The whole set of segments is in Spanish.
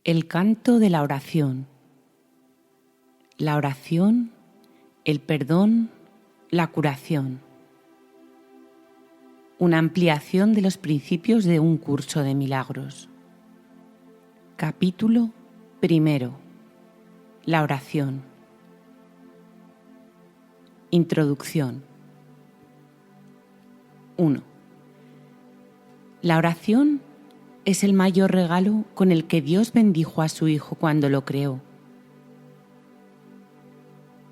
El canto de la oración. La oración, el perdón, la curación. Una ampliación de los principios de un curso de milagros. Capítulo 1. La oración. Introducción. 1. La oración es el mayor regalo con el que Dios bendijo a su Hijo cuando lo creó.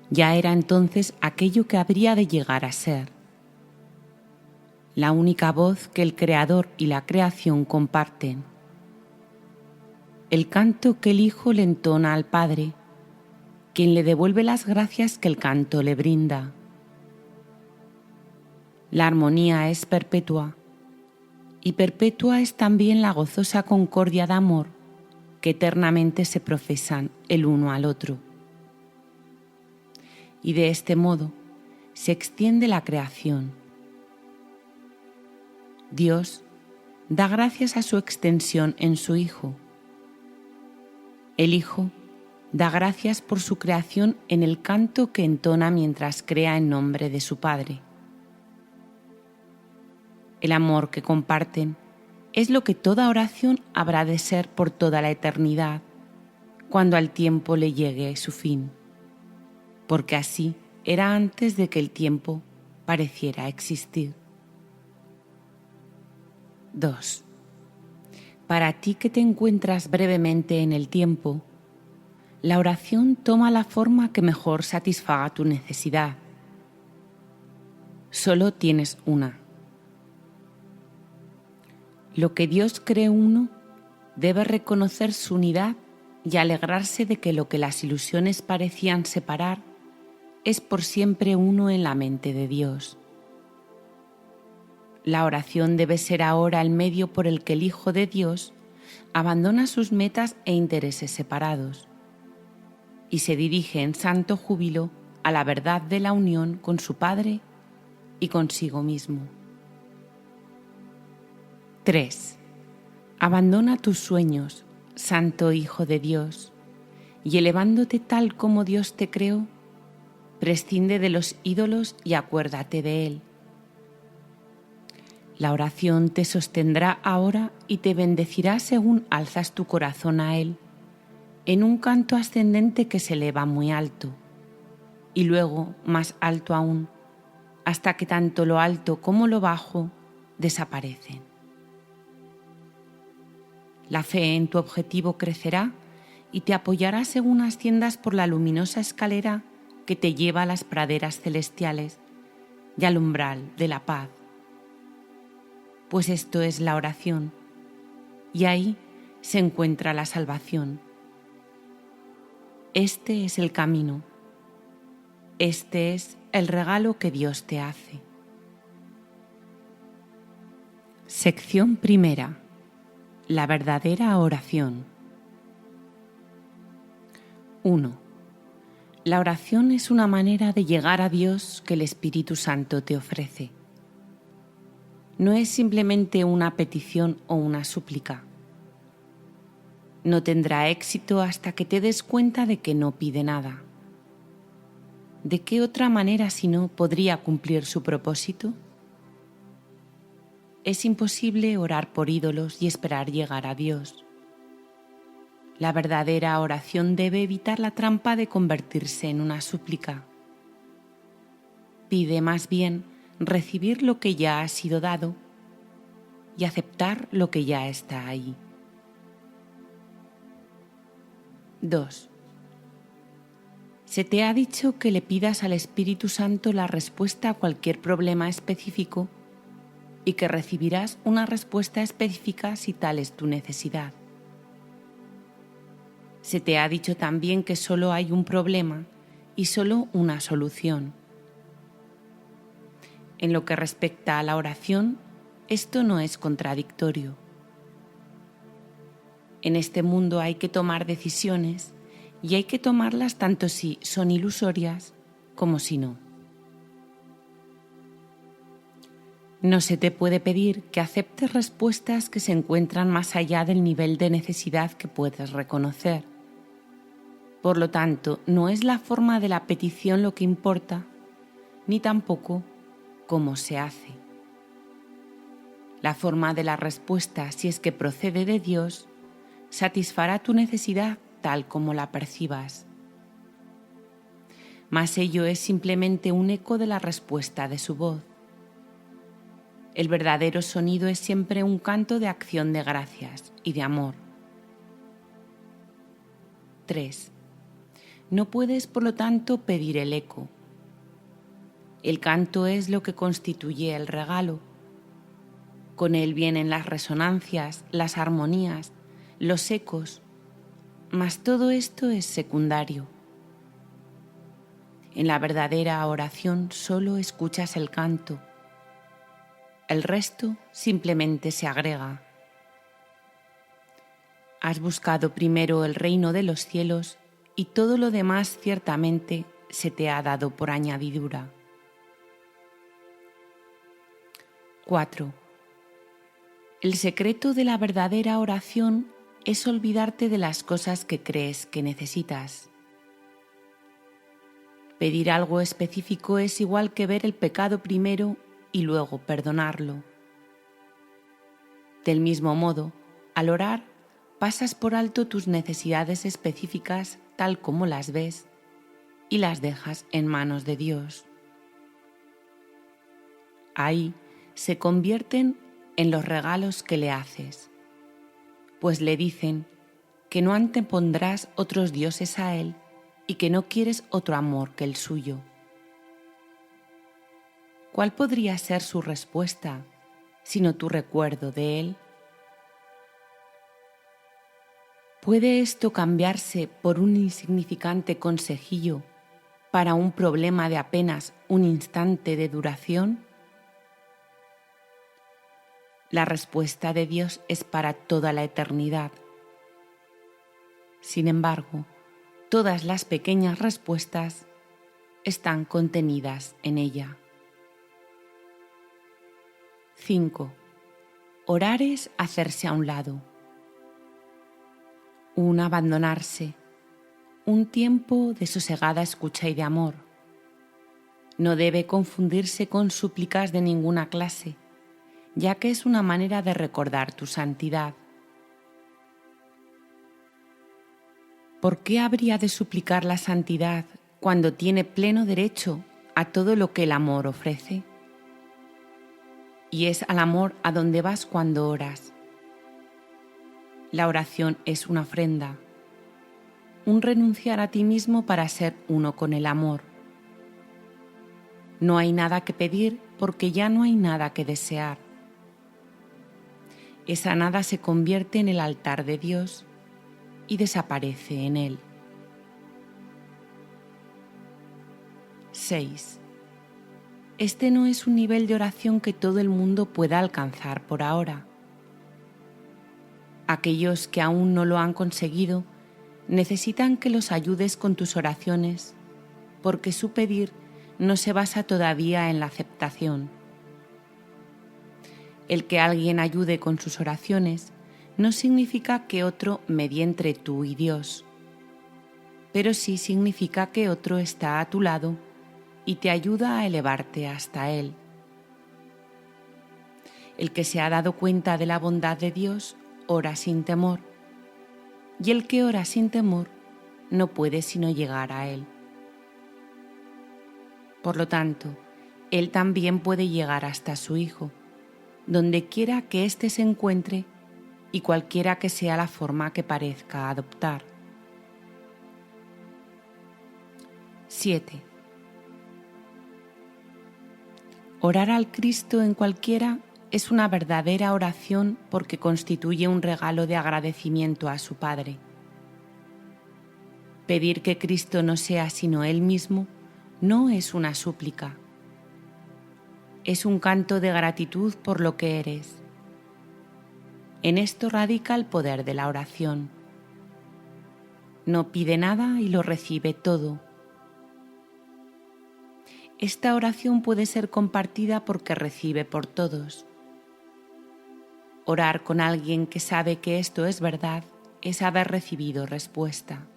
Ya era entonces aquello que habría de llegar a ser. La única voz que el Creador y la creación comparten. El canto que el Hijo le entona al Padre, quien le devuelve las gracias que el canto le brinda. La armonía es perpetua, y perpetua es también la gozosa concordia de amor que eternamente se profesan el uno al otro. Y de este modo se extiende la creación. Dios da gracias a su extensión en su Hijo. El Hijo da gracias por su creación en el canto que entona mientras crea en nombre de su Padre. El amor que comparten es lo que toda oración habrá de ser por toda la eternidad, cuando al tiempo le llegue su fin, porque así era antes de que el tiempo pareciera existir. 2. Para ti que te encuentras brevemente en el tiempo, la oración toma la forma que mejor satisfaga tu necesidad. Solo tienes una. Lo que Dios cree uno debe reconocer su unidad y alegrarse de que lo que las ilusiones parecían separar es por siempre uno en la mente de Dios. La oración debe ser ahora el medio por el que el Hijo de Dios abandona sus metas e intereses separados y se dirige en santo júbilo a la verdad de la unión con su Padre y consigo mismo. 3. Abandona tus sueños, Santo Hijo de Dios, y elevándote tal como Dios te creó, prescinde de los ídolos y acuérdate de Él. La oración te sostendrá ahora y te bendecirá según alzas tu corazón a Él, en un canto ascendente que se eleva muy alto, y luego más alto aún, hasta que tanto lo alto como lo bajo desaparecen. La fe en tu objetivo crecerá y te apoyará según asciendas por la luminosa escalera que te lleva a las praderas celestiales y al umbral de la paz. Pues esto es la oración, y ahí se encuentra la salvación. Este es el camino. Este es el regalo que Dios te hace. Sección 1. La verdadera oración. 1. La oración es una manera de llegar a Dios que el Espíritu Santo te ofrece. No es simplemente una petición o una súplica. No tendrá éxito hasta que te des cuenta de que no pide nada. ¿De qué otra manera si no podría cumplir su propósito? Es imposible orar por ídolos y esperar llegar a Dios. La verdadera oración debe evitar la trampa de convertirse en una súplica. Pide más bien recibir lo que ya ha sido dado y aceptar lo que ya está ahí. 2. Se te ha dicho que le pidas al Espíritu Santo la respuesta a cualquier problema específico y que recibirás una respuesta específica si tal es tu necesidad. Se te ha dicho también que solo hay un problema y solo una solución. En lo que respecta a la oración, esto no es contradictorio. En este mundo hay que tomar decisiones y hay que tomarlas tanto si son ilusorias como si no. No se te puede pedir que aceptes respuestas que se encuentran más allá del nivel de necesidad que puedes reconocer. Por lo tanto, no es la forma de la petición lo que importa, ni tampoco cómo se hace. La forma de la respuesta, si es que procede de Dios, satisfará tu necesidad tal como la percibas. Mas ello es simplemente un eco de la respuesta de su voz. El verdadero sonido es siempre un canto de acción de gracias y de amor. 3. No puedes, por lo tanto, pedir el eco. El canto es lo que constituye el regalo. Con él vienen las resonancias, las armonías, los ecos, mas todo esto es secundario. En la verdadera oración solo escuchas el canto. El resto simplemente se agrega. Has buscado primero el reino de los cielos y todo lo demás ciertamente se te ha dado por añadidura. 4. El secreto de la verdadera oración es olvidarte de las cosas que crees que necesitas. Pedir algo específico es igual que ver el pecado primero y luego perdonarlo. Del mismo modo, al orar, pasas por alto tus necesidades específicas tal como las ves y las dejas en manos de Dios. Ahí se convierten en los regalos que le haces, pues le dicen que no antepondrás otros dioses a él y que no quieres otro amor que el suyo. ¿Cuál podría ser su respuesta, sino tu recuerdo de él? ¿Puede esto cambiarse por un insignificante consejillo para un problema de apenas un instante de duración? La respuesta de Dios es para toda la eternidad. Sin embargo, todas las pequeñas respuestas están contenidas en ella. 5. Orar es hacerse a un lado. Un abandonarse, un tiempo de sosegada escucha y de amor. No debe confundirse con súplicas de ninguna clase, ya que es una manera de recordar tu santidad. ¿Por qué habría de suplicar la santidad cuando tiene pleno derecho a todo lo que el amor ofrece? Y es al amor a donde vas cuando oras. La oración es una ofrenda, un renunciar a ti mismo para ser uno con el amor. No hay nada que pedir porque ya no hay nada que desear. Esa nada se convierte en el altar de Dios y desaparece en él. 6. Este no es un nivel de oración que todo el mundo pueda alcanzar por ahora. Aquellos que aún no lo han conseguido necesitan que los ayudes con tus oraciones, porque su pedir no se basa todavía en la aceptación. El que alguien ayude con sus oraciones no significa que otro medie entre tú y Dios, pero sí significa que otro está a tu lado y te ayuda a elevarte hasta Él. El que se ha dado cuenta de la bondad de Dios ora sin temor, y el que ora sin temor no puede sino llegar a Él. Por lo tanto, Él también puede llegar hasta su Hijo, donde quiera que éste se encuentre y cualquiera que sea la forma que parezca adoptar. 7. Orar al Cristo en cualquiera es una verdadera oración porque constituye un regalo de agradecimiento a su Padre. Pedir que Cristo no sea sino Él mismo no es una súplica. Es un canto de gratitud por lo que eres. En esto radica el poder de la oración. No pide nada y lo recibe todo. esta oración puede ser compartida porque recibe por todos. Orar con alguien que sabe que esto es verdad es haber recibido respuesta.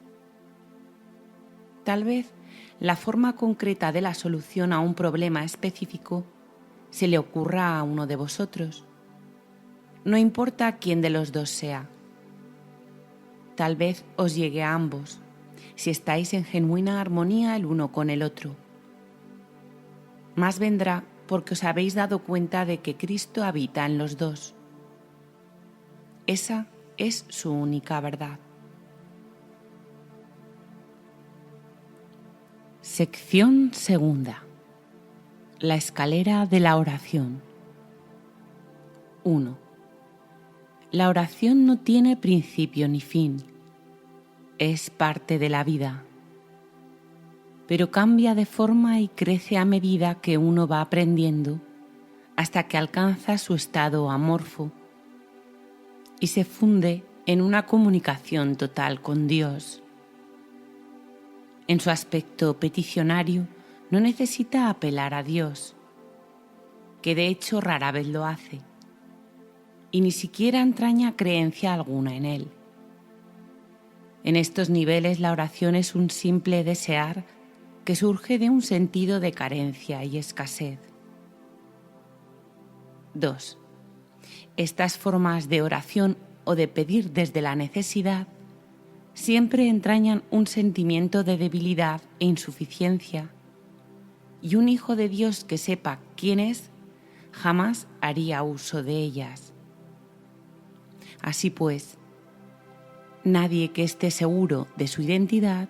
Tal vez la forma concreta de la solución a un problema específico se le ocurra a uno de vosotros. No importa quién de los dos sea. Tal vez os llegue a ambos, si estáis en genuina armonía el uno con el otro. Más vendrá porque os habéis dado cuenta de que Cristo habita en los dos. Esa es su única verdad. Sección segunda. La escalera de la oración. 1. La oración no tiene principio ni fin. Es parte de la vida. Pero cambia de forma y crece a medida que uno va aprendiendo hasta que alcanza su estado amorfo y se funde en una comunicación total con Dios. En su aspecto peticionario no necesita apelar a Dios, que de hecho rara vez lo hace, y ni siquiera entraña creencia alguna en Él. En estos niveles la oración es un simple desear que surge de un sentido de carencia y escasez. 2. Estas formas de oración o de pedir desde la necesidad siempre entrañan un sentimiento de debilidad e insuficiencia, y un hijo de Dios que sepa quién es jamás haría uso de ellas. Así pues, nadie que esté seguro de su identidad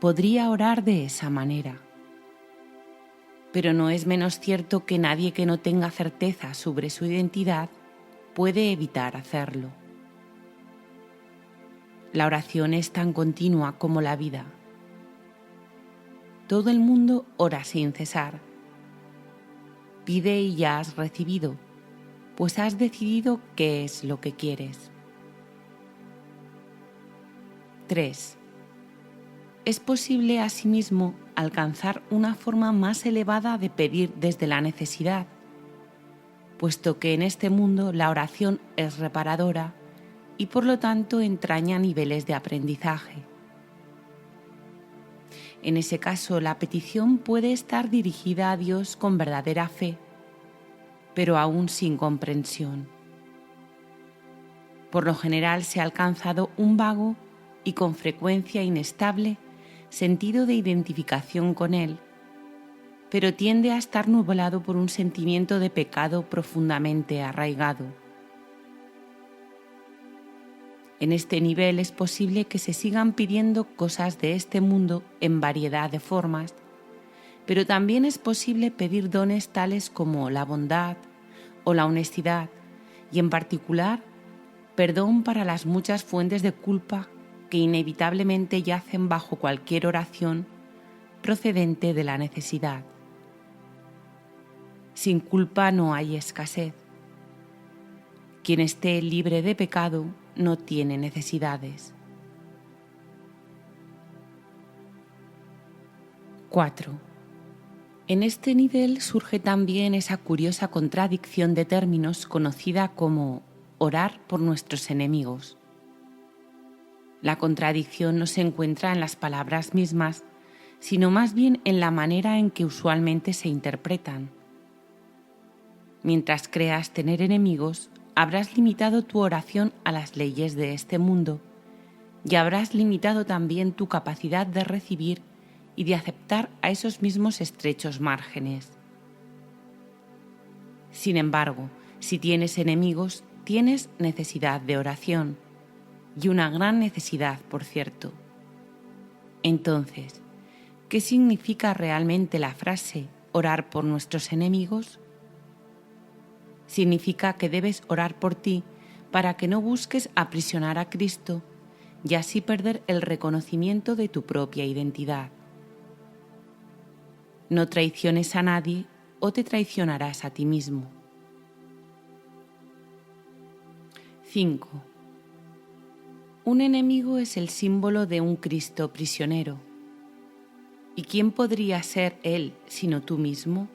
podría orar de esa manera. Pero no es menos cierto que nadie que no tenga certeza sobre su identidad puede evitar hacerlo. La oración es tan continua como la vida. Todo el mundo ora sin cesar. Pide y ya has recibido, pues has decidido qué es lo que quieres. 3. Es posible asimismo alcanzar una forma más elevada de pedir desde la necesidad, puesto que en este mundo la oración es reparadora y por lo tanto entraña niveles de aprendizaje. En ese caso, la petición puede estar dirigida a Dios con verdadera fe, pero aún sin comprensión. Por lo general se ha alcanzado un vago y con frecuencia inestable sentido de identificación con Él, pero tiende a estar nublado por un sentimiento de pecado profundamente arraigado. En este nivel es posible que se sigan pidiendo cosas de este mundo en variedad de formas, pero también es posible pedir dones tales como la bondad o la honestidad y, en particular, perdón para las muchas fuentes de culpa que inevitablemente yacen bajo cualquier oración procedente de la necesidad. Sin culpa no hay escasez. Quien esté libre de pecado no tiene necesidades. 4. En este nivel surge también esa curiosa contradicción de términos conocida como orar por nuestros enemigos. La contradicción no se encuentra en las palabras mismas, sino más bien en la manera en que usualmente se interpretan. Mientras creas tener enemigos, habrás limitado tu oración a las leyes de este mundo y habrás limitado también tu capacidad de recibir y de aceptar a esos mismos estrechos márgenes. Sin embargo, si tienes enemigos, tienes necesidad de oración, y una gran necesidad, por cierto. Entonces, ¿qué significa realmente la frase orar por nuestros enemigos? Significa que debes orar por ti para que no busques aprisionar a Cristo y así perder el reconocimiento de tu propia identidad. No traiciones a nadie o te traicionarás a ti mismo. 5. Un enemigo es el símbolo de un Cristo prisionero. ¿Y quién podría ser Él sino tú mismo?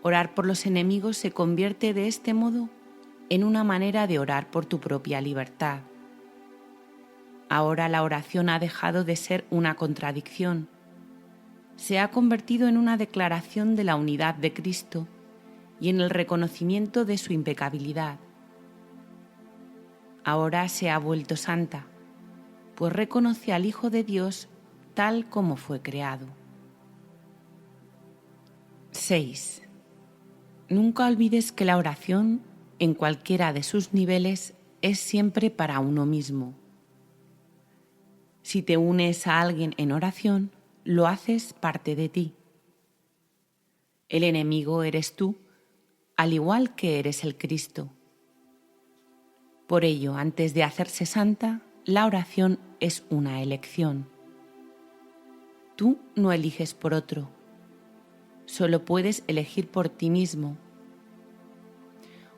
Orar por los enemigos se convierte de este modo en una manera de orar por tu propia libertad. Ahora la oración ha dejado de ser una contradicción. Se ha convertido en una declaración de la unidad de Cristo y en el reconocimiento de su impecabilidad. Ahora se ha vuelto santa, pues reconoce al Hijo de Dios tal como fue creado. 6. Nunca olvides que la oración, en cualquiera de sus niveles, es siempre para uno mismo. Si te unes a alguien en oración, lo haces parte de ti. El enemigo eres tú, al igual que eres el Cristo. Por ello, antes de hacerse santa, la oración es una elección. Tú no eliges por otro, solo puedes elegir por ti mismo.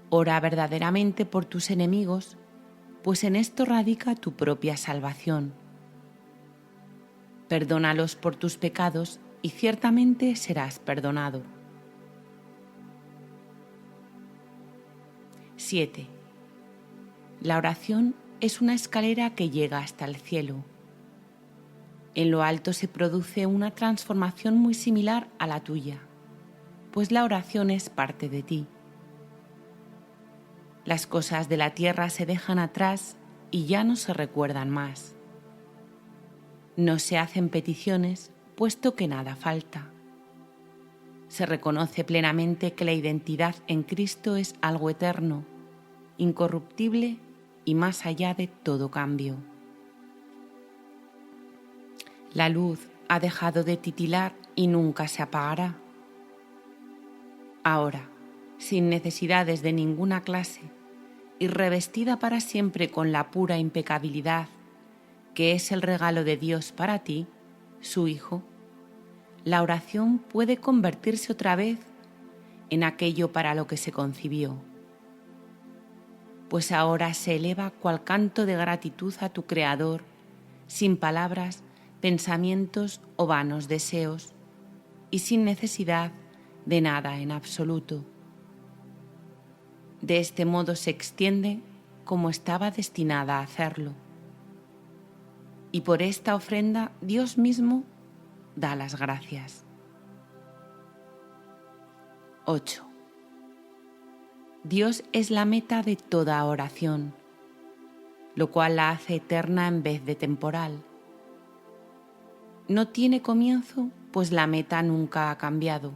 Ora verdaderamente por tus enemigos, pues en esto radica tu propia salvación. Perdónalos por tus pecados y ciertamente serás perdonado. 7. La oración es una escalera que llega hasta el cielo. En lo alto se produce una transformación muy similar a la tuya, pues la oración es parte de ti. Las cosas de la tierra se dejan atrás y ya no se recuerdan más. No se hacen peticiones, puesto que nada falta. Se reconoce plenamente que la identidad en Cristo es algo eterno, incorruptible y más allá de todo cambio. La luz ha dejado de titilar y nunca se apagará. Ahora, sin necesidades de ninguna clase y revestida para siempre con la pura impecabilidad que es el regalo de Dios para ti, su Hijo, la oración puede convertirse otra vez en aquello para lo que se concibió, pues ahora se eleva cual canto de gratitud a tu Creador, sin palabras, pensamientos o vanos deseos, y sin necesidad de nada en absoluto. De este modo se extiende como estaba destinada a hacerlo. Y por esta ofrenda Dios mismo da las gracias. 8. Dios es la meta de toda oración, lo cual la hace eterna en vez de temporal. No tiene comienzo, pues la meta nunca ha cambiado.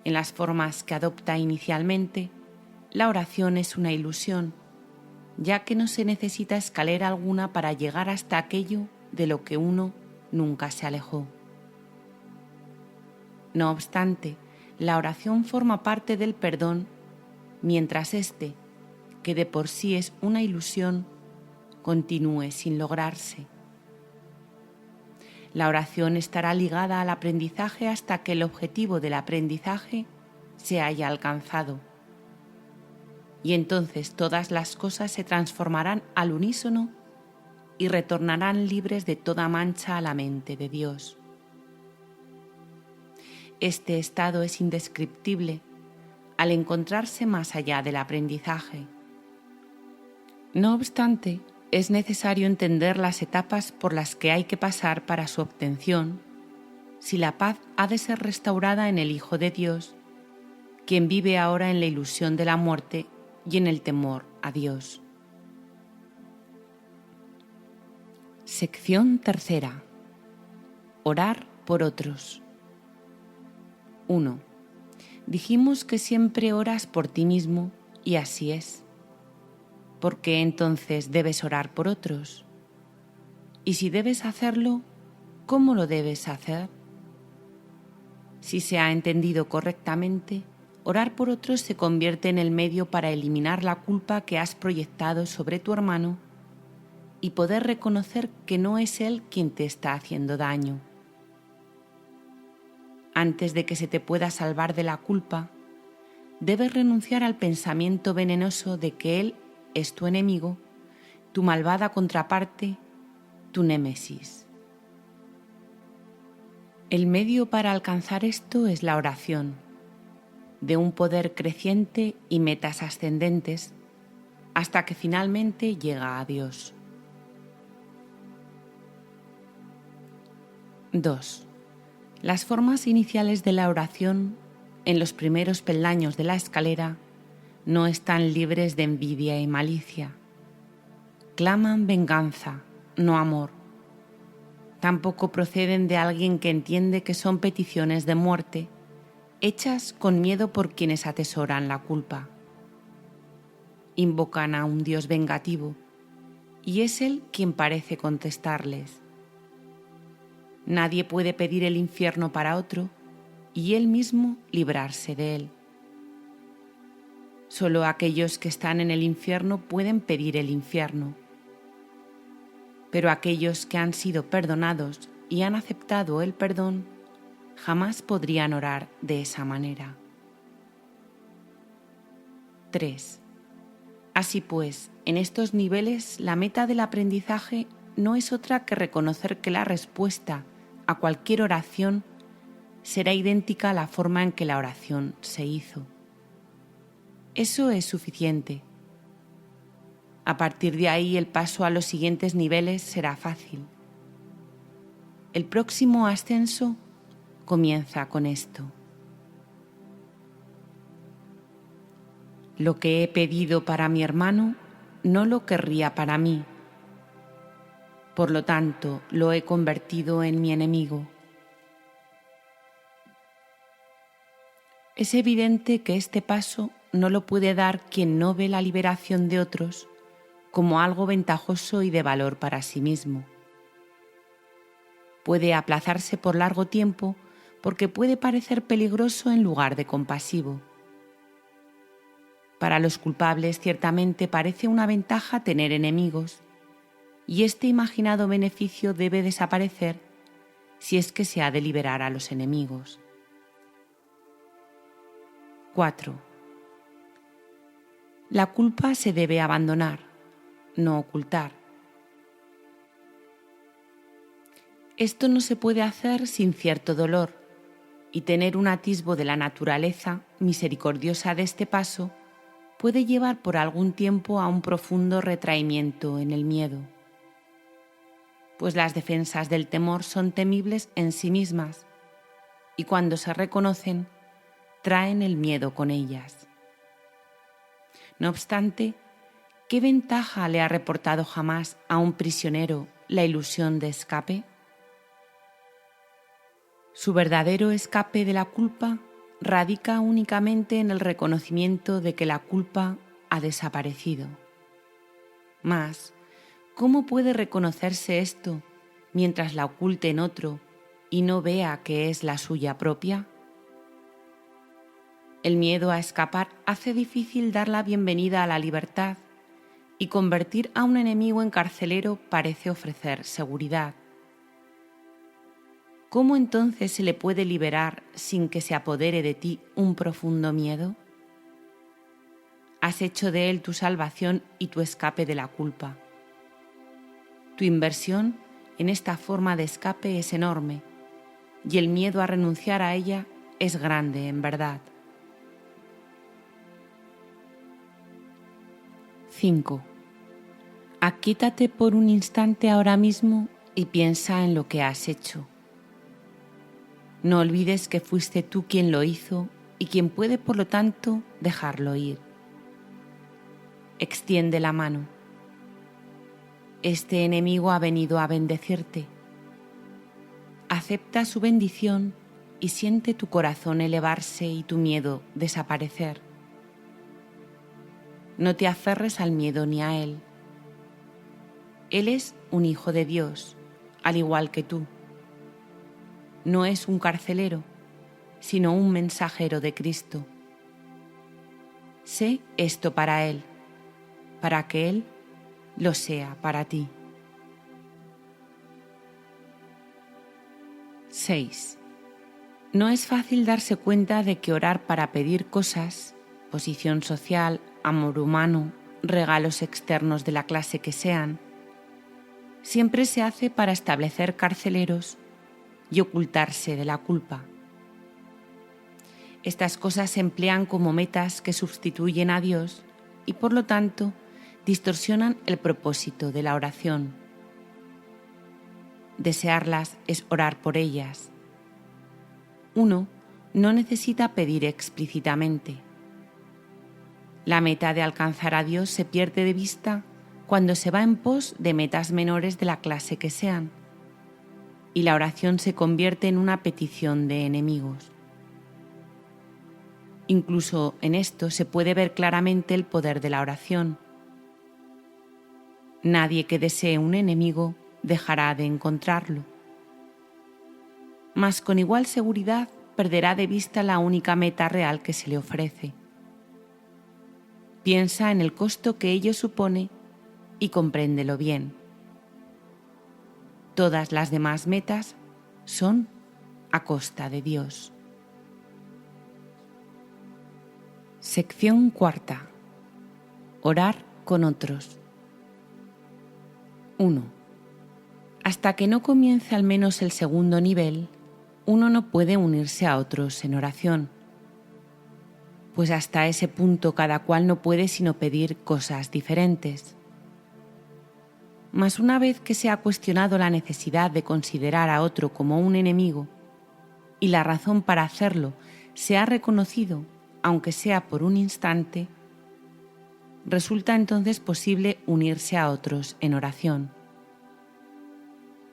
En las formas que adopta inicialmente, la oración es una ilusión, ya que no se necesita escalera alguna para llegar hasta aquello de lo que uno nunca se alejó. No obstante, la oración forma parte del perdón, mientras éste, que de por sí es una ilusión, continúe sin lograrse. La oración estará ligada al aprendizaje hasta que el objetivo del aprendizaje se haya alcanzado. Y entonces todas las cosas se transformarán al unísono y retornarán libres de toda mancha a la mente de Dios. Este estado es indescriptible al encontrarse más allá del aprendizaje. No obstante, es necesario entender las etapas por las que hay que pasar para su obtención, si la paz ha de ser restaurada en el Hijo de Dios, quien vive ahora en la ilusión de la muerte y en el temor a Dios. Sección tercera. Orar por otros. 1. Dijimos que siempre oras por ti mismo y así es. ¿Por qué entonces debes orar por otros? Y si debes hacerlo, ¿cómo lo debes hacer? Si se ha entendido correctamente, orar por otros se convierte en el medio para eliminar la culpa que has proyectado sobre tu hermano y poder reconocer que no es él quien te está haciendo daño. Antes de que se te pueda salvar de la culpa, debes renunciar al pensamiento venenoso de que él es tu enemigo, tu malvada contraparte, tu némesis. El medio para alcanzar esto es la oración, de un poder creciente y metas ascendentes, hasta que finalmente llega a Dios. 2. Las formas iniciales de la oración, en los primeros peldaños de la escalera, no están libres de envidia y malicia. Claman venganza, no amor. Tampoco proceden de alguien que entiende que son peticiones de muerte, hechas con miedo por quienes atesoran la culpa. Invocan a un Dios vengativo, y es Él quien parece contestarles. Nadie puede pedir el infierno para otro y Él mismo librarse de él. Solo aquellos que están en el infierno pueden pedir el infierno. Pero aquellos que han sido perdonados y han aceptado el perdón jamás podrían orar de esa manera. 3. Así pues, en estos niveles la meta del aprendizaje no es otra que reconocer que la respuesta a cualquier oración será idéntica a la forma en que la oración se hizo. Eso es suficiente. A partir de ahí el paso a los siguientes niveles será fácil. El próximo ascenso comienza con esto. Lo que he pedido para mi hermano no lo querría para mí. Por lo tanto, lo he convertido en mi enemigo. Es evidente que este paso no lo puede dar quien no ve la liberación de otros como algo ventajoso y de valor para sí mismo. Puede aplazarse por largo tiempo porque puede parecer peligroso en lugar de compasivo. Para los culpables ciertamente parece una ventaja tener enemigos, y este imaginado beneficio debe desaparecer si es que se ha de liberar a los enemigos. 4. La culpa se debe abandonar, no ocultar. Esto no se puede hacer sin cierto dolor, y tener un atisbo de la naturaleza misericordiosa de este paso puede llevar por algún tiempo a un profundo retraimiento en el miedo. Pues las defensas del temor son temibles en sí mismas, y cuando se reconocen, traen el miedo con ellas. No obstante, ¿qué ventaja le ha reportado jamás a un prisionero la ilusión de escape? Su verdadero escape de la culpa radica únicamente en el reconocimiento de que la culpa ha desaparecido. Mas, ¿cómo puede reconocerse esto mientras la oculte en otro y no vea que es la suya propia? El miedo a escapar hace difícil dar la bienvenida a la libertad, y convertir a un enemigo en carcelero parece ofrecer seguridad. ¿Cómo entonces se le puede liberar sin que se apodere de ti un profundo miedo? Has hecho de él tu salvación y tu escape de la culpa. Tu inversión en esta forma de escape es enorme, y el miedo a renunciar a ella es grande en verdad. 5. Aquíétate por un instante ahora mismo y piensa en lo que has hecho. No olvides que fuiste tú quien lo hizo y quien puede, por lo tanto, dejarlo ir. Extiende la mano. Este enemigo ha venido a bendecirte. Acepta su bendición y siente tu corazón elevarse y tu miedo desaparecer. No te aferres al miedo ni a él. Él es un hijo de Dios, al igual que tú. No es un carcelero, sino un mensajero de Cristo. Sé esto para él, para que él lo sea para ti. 6. No es fácil darse cuenta de que orar para pedir cosas, posición social, amor humano, regalos externos de la clase que sean, siempre se hace para establecer carceleros y ocultarse de la culpa. Estas cosas se emplean como metas que sustituyen a Dios y por lo tanto distorsionan el propósito de la oración. Desearlas es orar por ellas. Uno no necesita pedir explícitamente. La meta de alcanzar a Dios se pierde de vista cuando se va en pos de metas menores de la clase que sean, y la oración se convierte en una petición de enemigos. Incluso en esto se puede ver claramente el poder de la oración. Nadie que desee un enemigo dejará de encontrarlo. Mas con igual seguridad perderá de vista la única meta real que se le ofrece. Piensa en el costo que ello supone y compréndelo bien. Todas las demás metas son a costa de Dios. Sección cuarta. Orar con otros. 1. Hasta que no comience al menos el segundo nivel, uno no puede unirse a otros en oración, pues hasta ese punto cada cual no puede sino pedir cosas diferentes. Mas una vez que se ha cuestionado la necesidad de considerar a otro como un enemigo, y la razón para hacerlo se ha reconocido, aunque sea por un instante, resulta entonces posible unirse a otros en oración.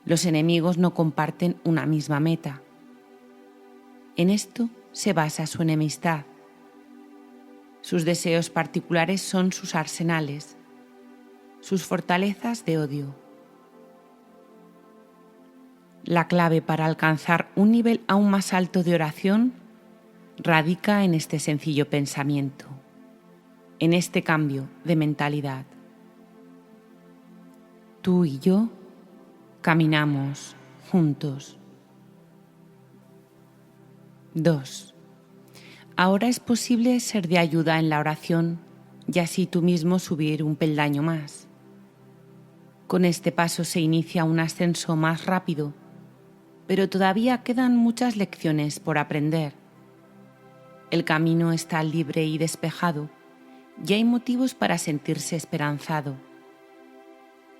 Los enemigos no comparten una misma meta. En esto se basa su enemistad. Sus deseos particulares son sus arsenales, sus fortalezas de odio. La clave para alcanzar un nivel aún más alto de oración radica en este sencillo pensamiento, en este cambio de mentalidad. Tú y yo caminamos juntos. 2. Ahora es posible ser de ayuda en la oración y así tú mismo subir un peldaño más. Con este paso se inicia un ascenso más rápido, pero todavía quedan muchas lecciones por aprender. El camino está libre y despejado, y hay motivos para sentirse esperanzado.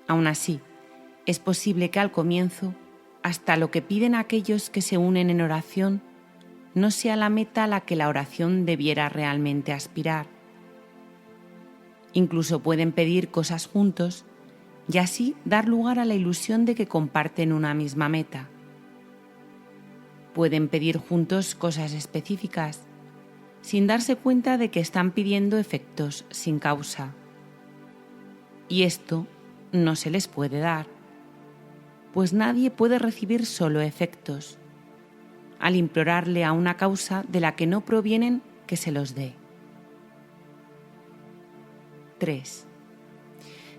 Aún así, es posible que al comienzo, hasta lo que piden aquellos que se unen en oración, no sea la meta a la que la oración debiera realmente aspirar. Incluso pueden pedir cosas juntos y así dar lugar a la ilusión de que comparten una misma meta. Pueden pedir juntos cosas específicas, sin darse cuenta de que están pidiendo efectos sin causa. Y esto no se les puede dar, pues nadie puede recibir solo efectos, al implorarle a una causa de la que no provienen que se los dé. 3.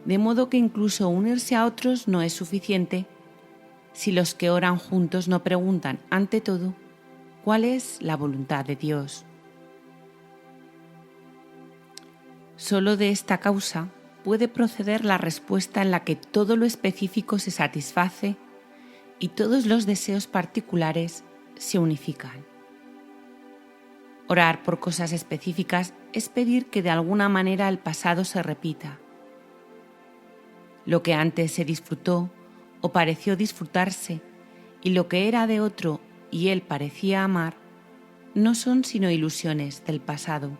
De modo que incluso unirse a otros no es suficiente si los que oran juntos no preguntan, ante todo, cuál es la voluntad de Dios. Solo de esta causa puede proceder la respuesta en la que todo lo específico se satisface y todos los deseos particulares se unifican. Orar por cosas específicas es pedir que de alguna manera el pasado se repita. Lo que antes se disfrutó o pareció disfrutarse y lo que era de otro y él parecía amar, no son sino ilusiones del pasado.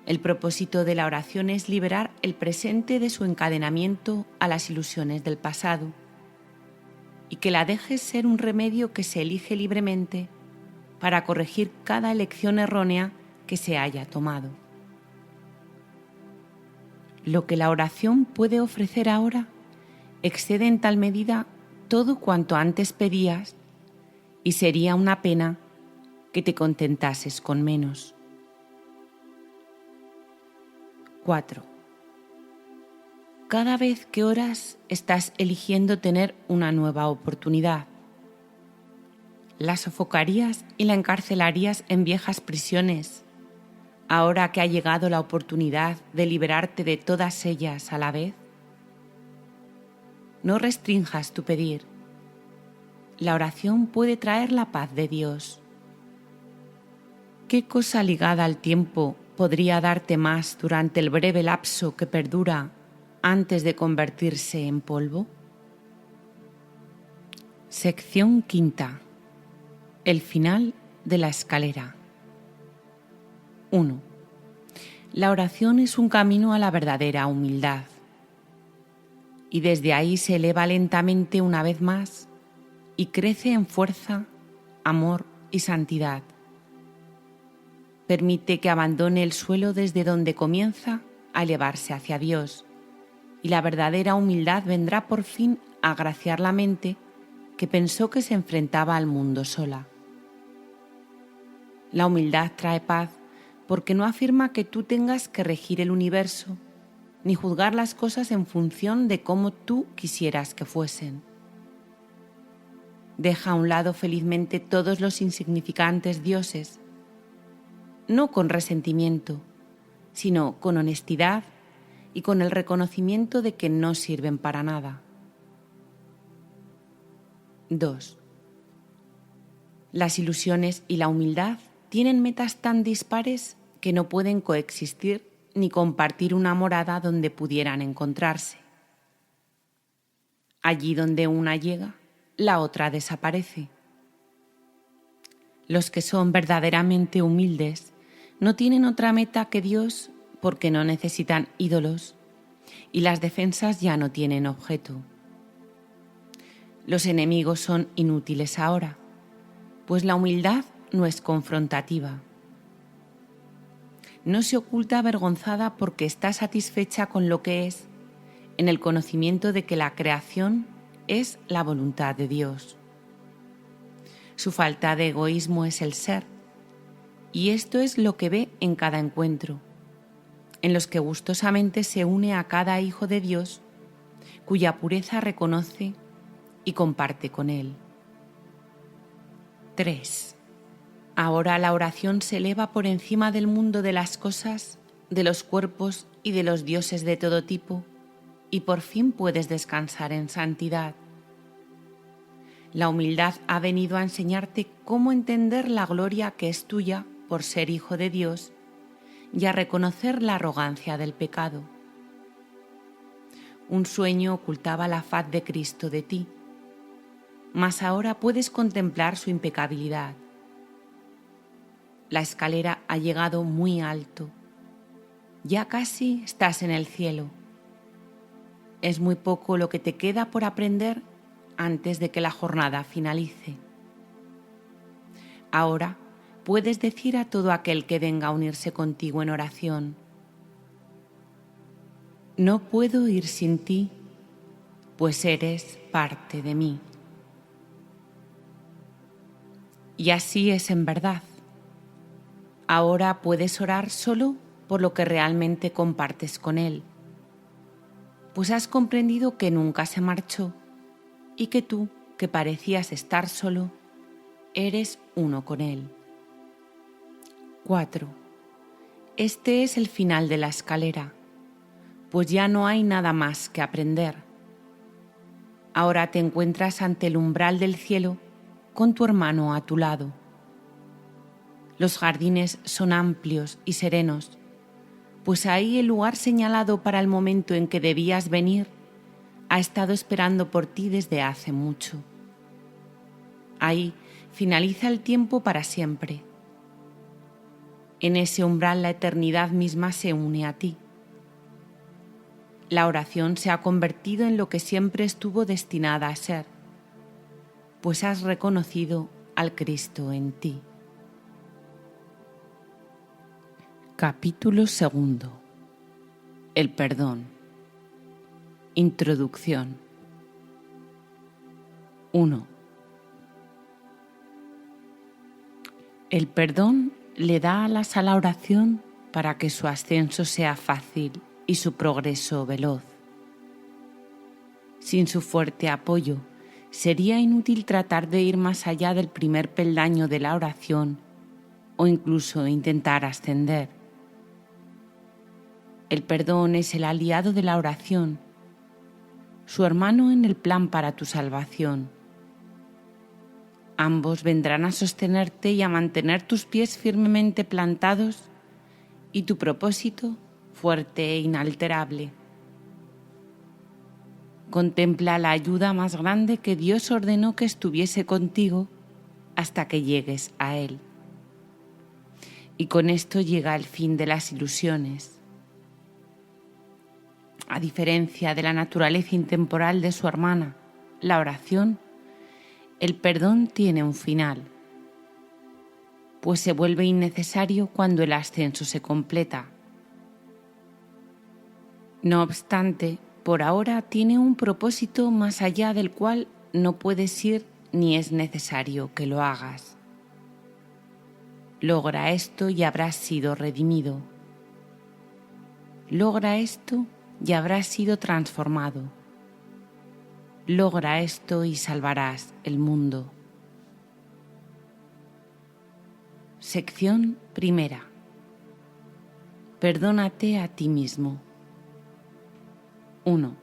El propósito de la oración es liberar el presente de su encadenamiento a las ilusiones del pasado y que la dejes ser un remedio que se elige libremente para corregir cada elección errónea que se haya tomado. Lo que la oración puede ofrecer ahora excede en tal medida todo cuanto antes pedías y sería una pena que te contentases con menos. 4. Cada vez que oras estás eligiendo tener una nueva oportunidad. La sofocarías y la encarcelarías en viejas prisiones, ahora que ha llegado la oportunidad de liberarte de todas ellas a la vez. No restrinjas tu pedir. la oración puede traer la paz de Dios. ¿Qué cosa ligada al tiempo podría darte más durante el breve lapso que perdura antes de convertirse en polvo? Sección quinta. El final de la escalera. 1. La oración es un camino a la verdadera humildad. Y desde ahí se eleva lentamente una vez más y crece en fuerza, amor y santidad. Permite que abandone el suelo desde donde comienza a elevarse hacia Dios, y la verdadera humildad vendrá por fin a agraciar la mente que pensó que se enfrentaba al mundo sola. La humildad trae paz porque no afirma que tú tengas que regir el universo, ni juzgar las cosas en función de cómo tú quisieras que fuesen. Deja a un lado felizmente todos los insignificantes dioses, no con resentimiento, sino con honestidad y con el reconocimiento de que no sirven para nada. 2. Las ilusiones y la humildad tienen metas tan dispares que no pueden coexistir ni compartir una morada donde pudieran encontrarse. Allí donde una llega, la otra desaparece. Los que son verdaderamente humildes no tienen otra meta que Dios porque no necesitan ídolos y las defensas ya no tienen objeto. Los enemigos son inútiles ahora, pues la humildad no es confrontativa. No se oculta avergonzada porque está satisfecha con lo que es, en el conocimiento de que la creación es la voluntad de Dios. Su falta de egoísmo es el ser, y esto es lo que ve en cada encuentro, en los que gustosamente se une a cada hijo de Dios, cuya pureza reconoce y comparte con él. 3. Ahora la oración se eleva por encima del mundo de las cosas, de los cuerpos y de los dioses de todo tipo, y por fin puedes descansar en santidad. La humildad ha venido a enseñarte cómo entender la gloria que es tuya por ser hijo de Dios y a reconocer la arrogancia del pecado. Un sueño ocultaba la faz de Cristo de ti, mas ahora puedes contemplar su impecabilidad. La escalera ha llegado muy alto. Ya casi estás en el cielo. Es muy poco lo que te queda por aprender antes de que la jornada finalice. Ahora puedes decir a todo aquel que venga a unirse contigo en oración: no puedo ir sin ti, pues eres parte de mí. Y así es en verdad. Ahora puedes orar solo por lo que realmente compartes con Él, pues has comprendido que nunca se marchó y que tú, que parecías estar solo, eres uno con Él. 4. Este es el final de la escalera, pues ya no hay nada más que aprender. Ahora te encuentras ante el umbral del cielo con tu hermano a tu lado. Los jardines son amplios y serenos, pues ahí el lugar señalado para el momento en que debías venir ha estado esperando por ti desde hace mucho. Ahí finaliza el tiempo para siempre. En ese umbral la eternidad misma se une a ti. La oración se ha convertido en lo que siempre estuvo destinada a ser, pues has reconocido al Cristo en ti. Capítulo 2. El perdón. Introducción. 1. El perdón le da alas a la oración para que su ascenso sea fácil y su progreso veloz. Sin su fuerte apoyo, sería inútil tratar de ir más allá del primer peldaño de la oración o incluso intentar ascender. El perdón es el aliado de la oración, su hermano en el plan para tu salvación. ambos vendrán a sostenerte y a mantener tus pies firmemente plantados y tu propósito fuerte e inalterable. Contempla la ayuda más grande que Dios ordenó que estuviese contigo hasta que llegues a Él. Y con esto llega el fin de las ilusiones. A diferencia de la naturaleza intemporal de su hermana, la oración, el perdón tiene un final, pues se vuelve innecesario cuando el ascenso se completa. No obstante, por ahora tiene un propósito más allá del cual no puedes ir ni es necesario que lo hagas. Logra esto y habrás sido redimido. Logra esto y habrás sido transformado. Logra esto y salvarás el mundo. Sección primera. Perdónate a ti mismo. 1.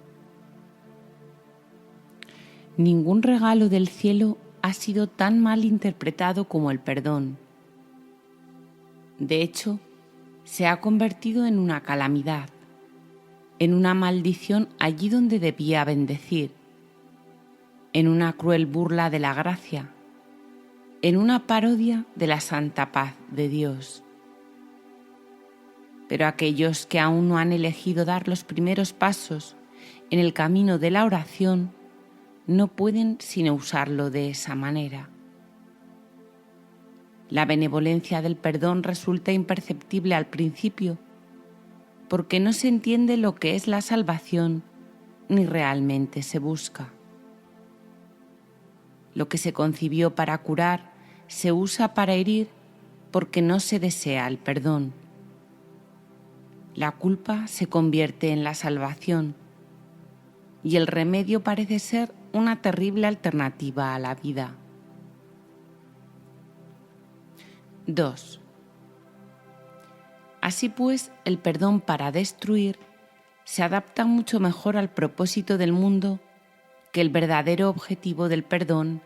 Ningún regalo del cielo ha sido tan mal interpretado como el perdón. De hecho, se ha convertido en una calamidad, en una maldición allí donde debía bendecir, en una cruel burla de la gracia, en una parodia de la santa paz de Dios. Pero aquellos que aún no han elegido dar los primeros pasos en el camino de la oración no pueden sino usarlo de esa manera. La benevolencia del perdón resulta imperceptible al principio porque no se entiende lo que es la salvación ni realmente se busca. Lo que se concibió para curar se usa para herir porque no se desea el perdón. La culpa se convierte en la salvación y el remedio parece ser una terrible alternativa a la vida. 2. Así pues, el perdón para destruir se adapta mucho mejor al propósito del mundo que el verdadero objetivo del perdón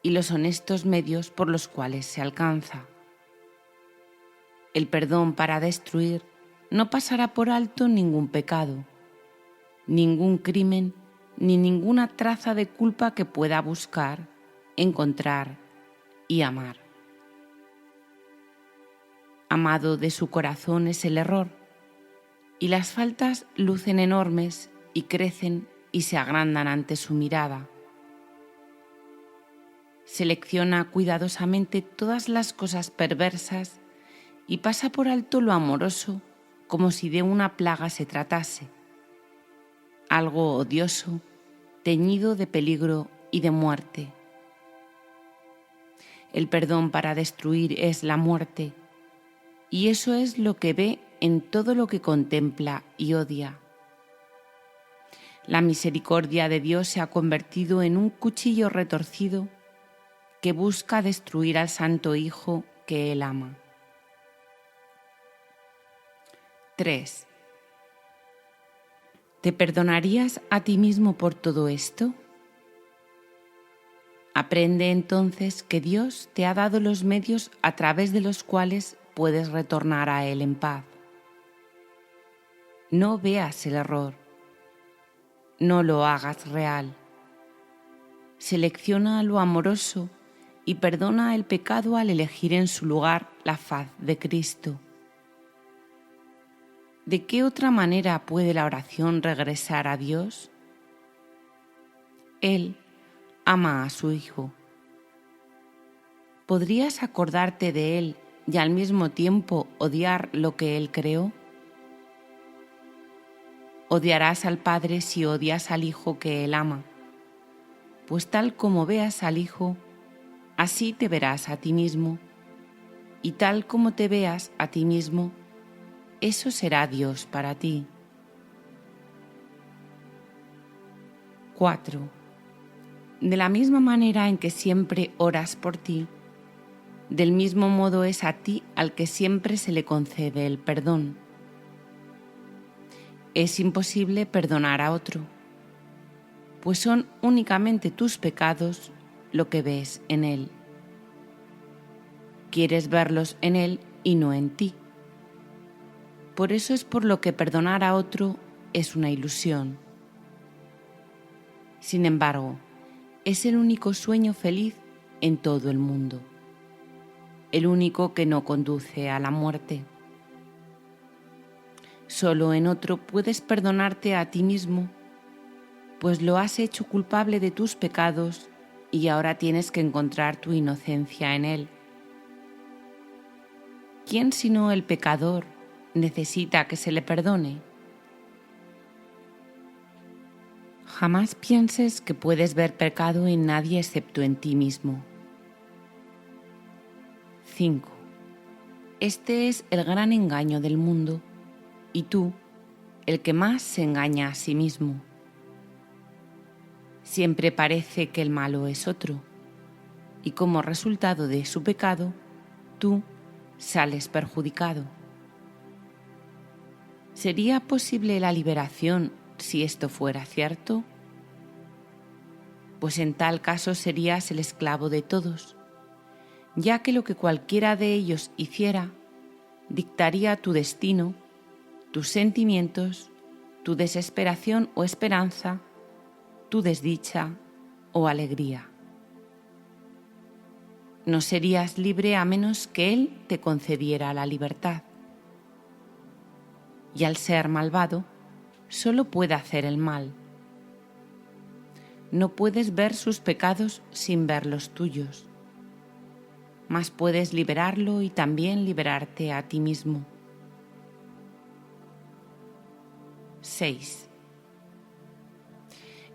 y los honestos medios por los cuales se alcanza. El perdón para destruir no pasará por alto ningún pecado, ningún crimen ni ninguna traza de culpa que pueda buscar, encontrar y amar. Amado de su corazón es el error, y las faltas lucen enormes y crecen y se agrandan ante su mirada. Selecciona cuidadosamente todas las cosas perversas y pasa por alto lo amoroso como si de una plaga se tratase, algo odioso, teñido de peligro y de muerte. El perdón para destruir es la muerte, y eso es lo que ve en todo lo que contempla y odia. La misericordia de Dios se ha convertido en un cuchillo retorcido que busca destruir al Santo Hijo que Él ama. 3. ¿Te perdonarías a ti mismo por todo esto? Aprende entonces que Dios te ha dado los medios a través de los cuales puedes retornar a Él en paz. No veas el error. No lo hagas real. Selecciona lo amoroso y perdona el pecado al elegir en su lugar la faz de Cristo. ¿De qué otra manera puede la oración regresar a Dios? Él ama a su Hijo. ¿Podrías acordarte de Él y al mismo tiempo odiar lo que Él creó? Odiarás al Padre si odias al Hijo que Él ama, pues tal como veas al Hijo, así te verás a ti mismo, y tal como te veas a ti mismo, eso será Dios para ti. 4. De la misma manera en que siempre oras por ti, del mismo modo es a ti al que siempre se le concede el perdón. Es imposible perdonar a otro, pues son únicamente tus pecados lo que ves en él. quieres verlos en Él y no en ti. Por eso es por lo que perdonar a otro es una ilusión. Sin embargo, es el único sueño feliz en todo el mundo, el único que no conduce a la muerte. Solo en otro puedes perdonarte a ti mismo, pues lo has hecho culpable de tus pecados y ahora tienes que encontrar tu inocencia en él. ¿Quién sino el pecador necesita que se le perdone? Jamás pienses que puedes ver pecado en nadie excepto en ti mismo. 5. Este es el gran engaño del mundo, y tú, el que más se engaña a sí mismo. Siempre parece que el malo es otro, y como resultado de su pecado, tú sales perjudicado. ¿Sería posible la liberación si esto fuera cierto? Pues en tal caso serías el esclavo de todos, ya que lo que cualquiera de ellos hiciera dictaría tu destino, tus sentimientos, tu desesperación o esperanza, tu desdicha o alegría. No serías libre a menos que Él te concediera la libertad. Y al ser malvado, solo puede hacer el mal. No puedes ver sus pecados sin ver los tuyos, mas puedes liberarlo y también liberarte a ti mismo. 6.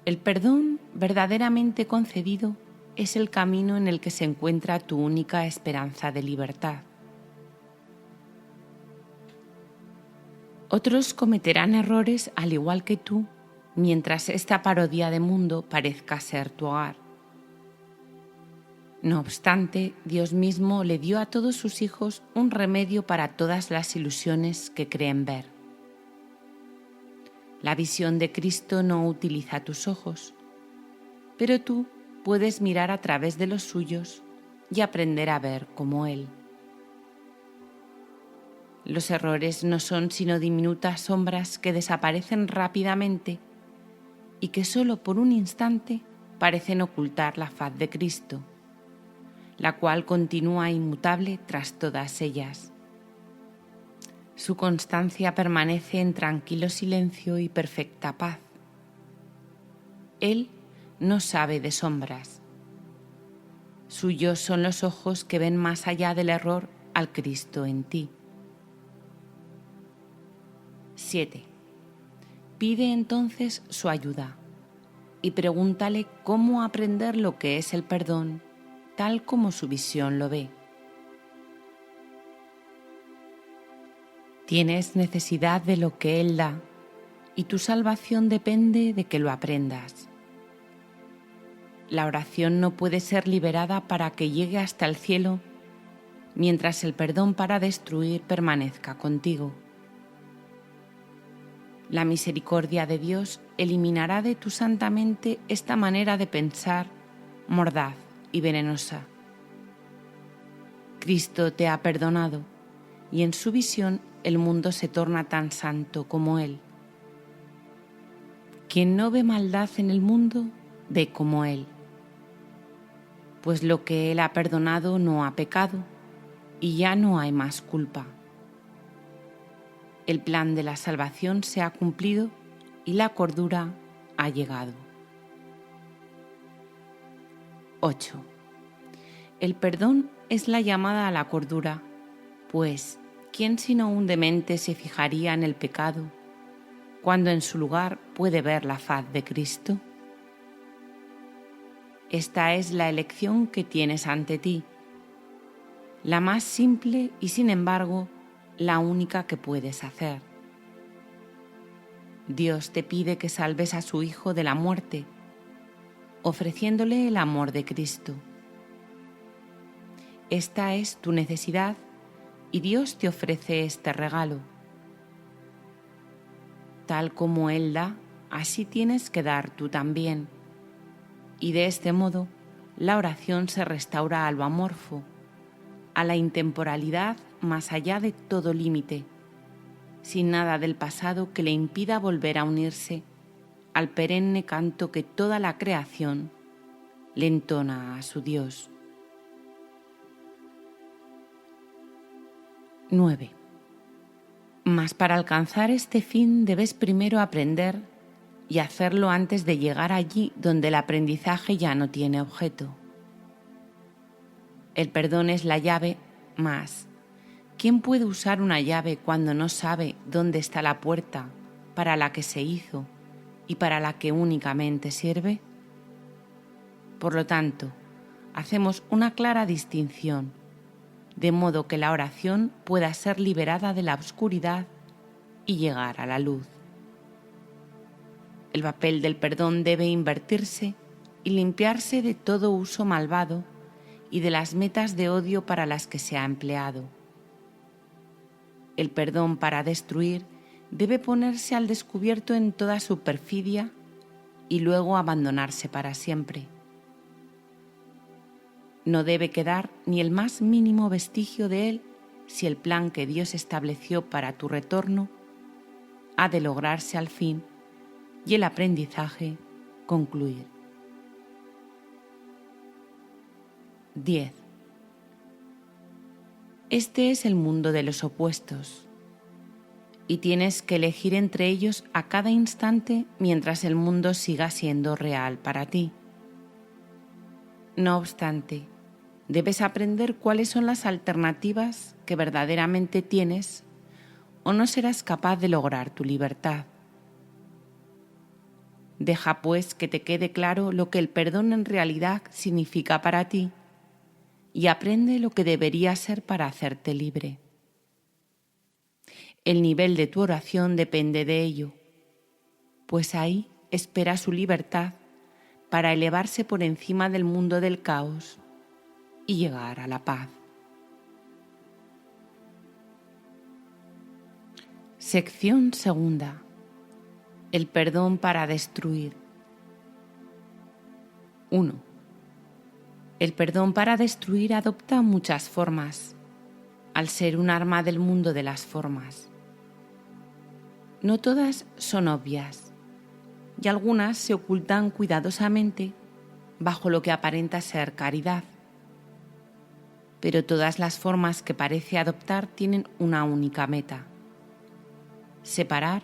El perdón verdaderamente concedido es el camino en el que se encuentra tu única esperanza de libertad. Otros cometerán errores al igual que tú, mientras esta parodia de mundo parezca ser tu hogar. No obstante, Dios mismo le dio a todos sus hijos un remedio para todas las ilusiones que creen ver. La visión de Cristo no utiliza tus ojos, pero tú puedes mirar a través de los suyos y aprender a ver como Él. Los errores no son sino diminutas sombras que desaparecen rápidamente y que solo por un instante parecen ocultar la faz de Cristo, la cual continúa inmutable tras todas ellas. Su constancia permanece en tranquilo silencio y perfecta paz. Él no sabe de sombras. Suyos son los ojos que ven más allá del error al Cristo en ti. 7. Pide entonces su ayuda y pregúntale cómo aprender lo que es el perdón, tal como su visión lo ve. Tienes necesidad de lo que Él da y tu salvación depende de que lo aprendas. La oración no puede ser liberada para que llegue hasta el cielo, mientras el perdón para destruir permanezca contigo. La misericordia de Dios eliminará de tu santa mente esta manera de pensar mordaz y venenosa. Cristo te ha perdonado y en su visión el mundo se torna tan santo como Él. Quien no ve maldad en el mundo, ve como Él. Pues lo que Él ha perdonado no ha pecado y ya no hay más culpa. El plan de la salvación se ha cumplido y la cordura ha llegado. 8. El perdón es la llamada a la cordura, pues ¿quién sino un demente se fijaría en el pecado cuando en su lugar puede ver la faz de Cristo? Esta es la elección que tienes ante ti, la más simple y sin embargo la única que puedes hacer. Dios te pide que salves a su Hijo de la muerte, ofreciéndole el amor de Cristo. Esta es tu necesidad y Dios te ofrece este regalo. Tal como Él da, así tienes que dar tú también. Y de este modo, la oración se restaura a lo amorfo, a la intemporalidad más allá de todo límite, sin nada del pasado que le impida volver a unirse al perenne canto que toda la creación le entona a su Dios. 9. Mas para alcanzar este fin debes primero aprender y hacerlo antes de llegar allí donde el aprendizaje ya no tiene objeto. El perdón es la llave, mas ¿quién puede usar una llave cuando no sabe dónde está la puerta para la que se hizo y para la que únicamente sirve? Por lo tanto, hacemos una clara distinción, de modo que la oración pueda ser liberada de la oscuridad y llegar a la luz. El papel del perdón debe invertirse y limpiarse de todo uso malvado y de las metas de odio para las que se ha empleado. El perdón para destruir debe ponerse al descubierto en toda su perfidia y luego abandonarse para siempre. No debe quedar ni el más mínimo vestigio de él si el plan que Dios estableció para tu retorno ha de lograrse al fin y el aprendizaje concluir. 10. Este es el mundo de los opuestos, y tienes que elegir entre ellos a cada instante mientras el mundo siga siendo real para ti. No obstante, debes aprender cuáles son las alternativas que verdaderamente tienes o no serás capaz de lograr tu libertad. Deja pues que te quede claro lo que el perdón en realidad significa para ti y aprende lo que debería ser para hacerte libre. El nivel de tu oración depende de ello, pues ahí espera su libertad para elevarse por encima del mundo del caos y llegar a la paz. Sección segunda. El perdón para destruir. 1. El perdón para destruir adopta muchas formas, al ser un arma del mundo de las formas. No todas son obvias, y algunas se ocultan cuidadosamente bajo lo que aparenta ser caridad. Pero todas las formas que parece adoptar tienen una única meta: separar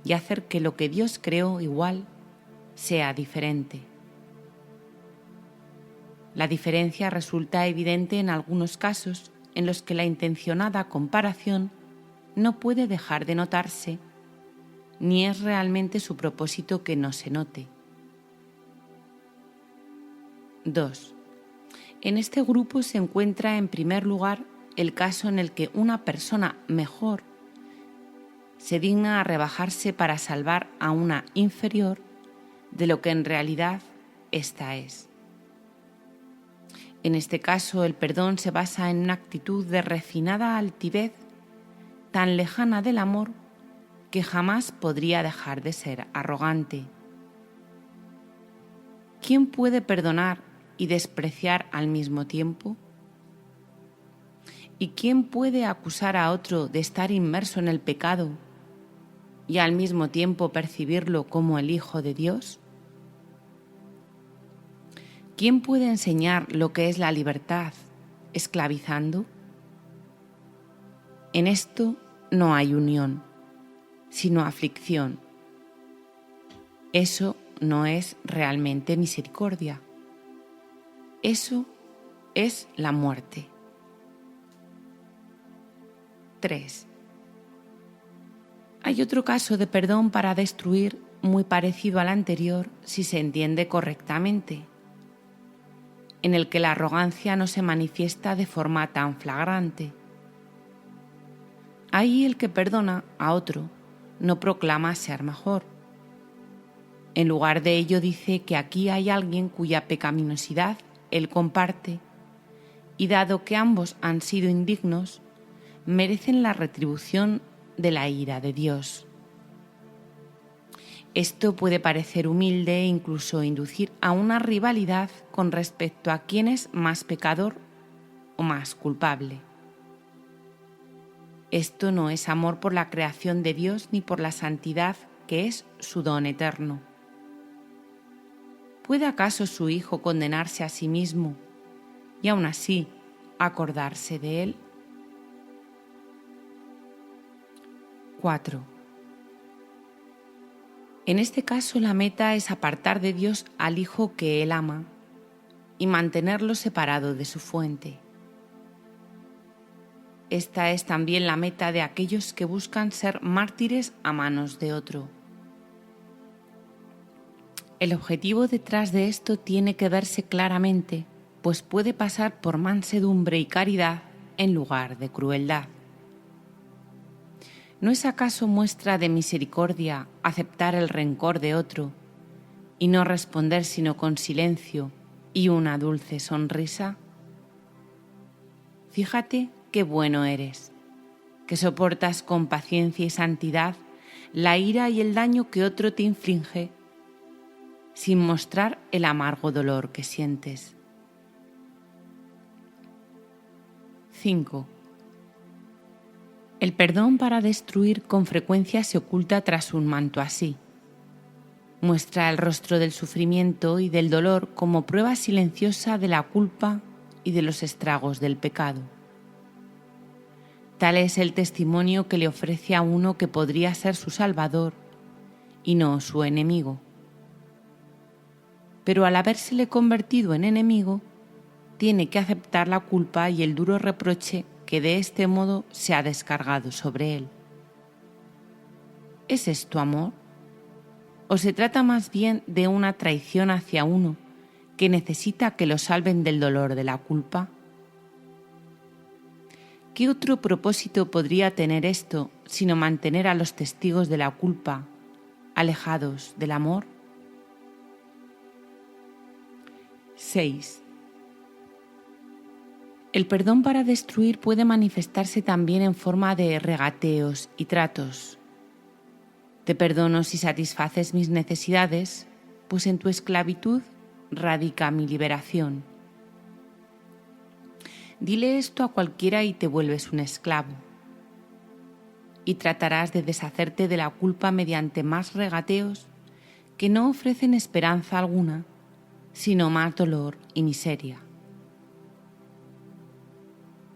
y hacer que lo que Dios creó igual sea diferente. La diferencia resulta evidente en algunos casos en los que la intencionada comparación no puede dejar de notarse, ni es realmente su propósito que no se note. 2. En este grupo se encuentra en primer lugar el caso en el que una persona mejor se digna a rebajarse para salvar a una inferior de lo que en realidad ésta es. En este caso, el perdón se basa en una actitud de refinada altivez tan lejana del amor que jamás podría dejar de ser arrogante. ¿Quién puede perdonar y despreciar al mismo tiempo? ¿Y quién puede acusar a otro de estar inmerso en el pecado y al mismo tiempo percibirlo como el Hijo de Dios? ¿Quién puede enseñar lo que es la libertad esclavizando? En esto no hay unión, sino aflicción. Eso no es realmente misericordia. Eso es la muerte. 3. Hay otro caso de perdón para destruir muy parecido al anterior si se entiende correctamente, en el que la arrogancia no se manifiesta de forma tan flagrante. Ahí el que perdona a otro no proclama ser mejor. En lugar de ello dice que aquí hay alguien cuya pecaminosidad él comparte, y dado que ambos han sido indignos, merecen la retribución de la ira de Dios. Esto puede parecer humilde e incluso inducir a una rivalidad con respecto a quién es más pecador o más culpable. Esto no es amor por la creación de Dios ni por la santidad que es su don eterno. ¿Puede acaso su Hijo condenarse a sí mismo y aún así acordarse de él? 4. En este caso la meta es apartar de Dios al Hijo que Él ama y mantenerlo separado de su fuente. Esta es también la meta de aquellos que buscan ser mártires a manos de otro. El objetivo detrás de esto tiene que verse claramente, pues puede pasar por mansedumbre y caridad en lugar de crueldad. ¿No es acaso muestra de misericordia aceptar el rencor de otro y no responder sino con silencio y una dulce sonrisa? Fíjate qué bueno eres, que soportas con paciencia y santidad la ira y el daño que otro te inflige, sin mostrar el amargo dolor que sientes. 5. El perdón para destruir con frecuencia se oculta tras un manto así. Muestra el rostro del sufrimiento y del dolor como prueba silenciosa de la culpa y de los estragos del pecado. Tal es el testimonio que le ofrece a uno que podría ser su salvador y no su enemigo. Pero al habérsele convertido en enemigo, tiene que aceptar la culpa y el duro reproche que de este modo se ha descargado sobre él. ¿Es esto amor? ¿O se trata más bien de una traición hacia uno que necesita que lo salven del dolor de la culpa? ¿Qué otro propósito podría tener esto sino mantener a los testigos de la culpa alejados del amor? 6. El perdón para destruir puede manifestarse también en forma de regateos y tratos. Te perdono si satisfaces mis necesidades, pues en tu esclavitud radica mi liberación. Dile esto a cualquiera y te vuelves un esclavo. Y tratarás de deshacerte de la culpa mediante más regateos que no ofrecen esperanza alguna, sino más dolor y miseria.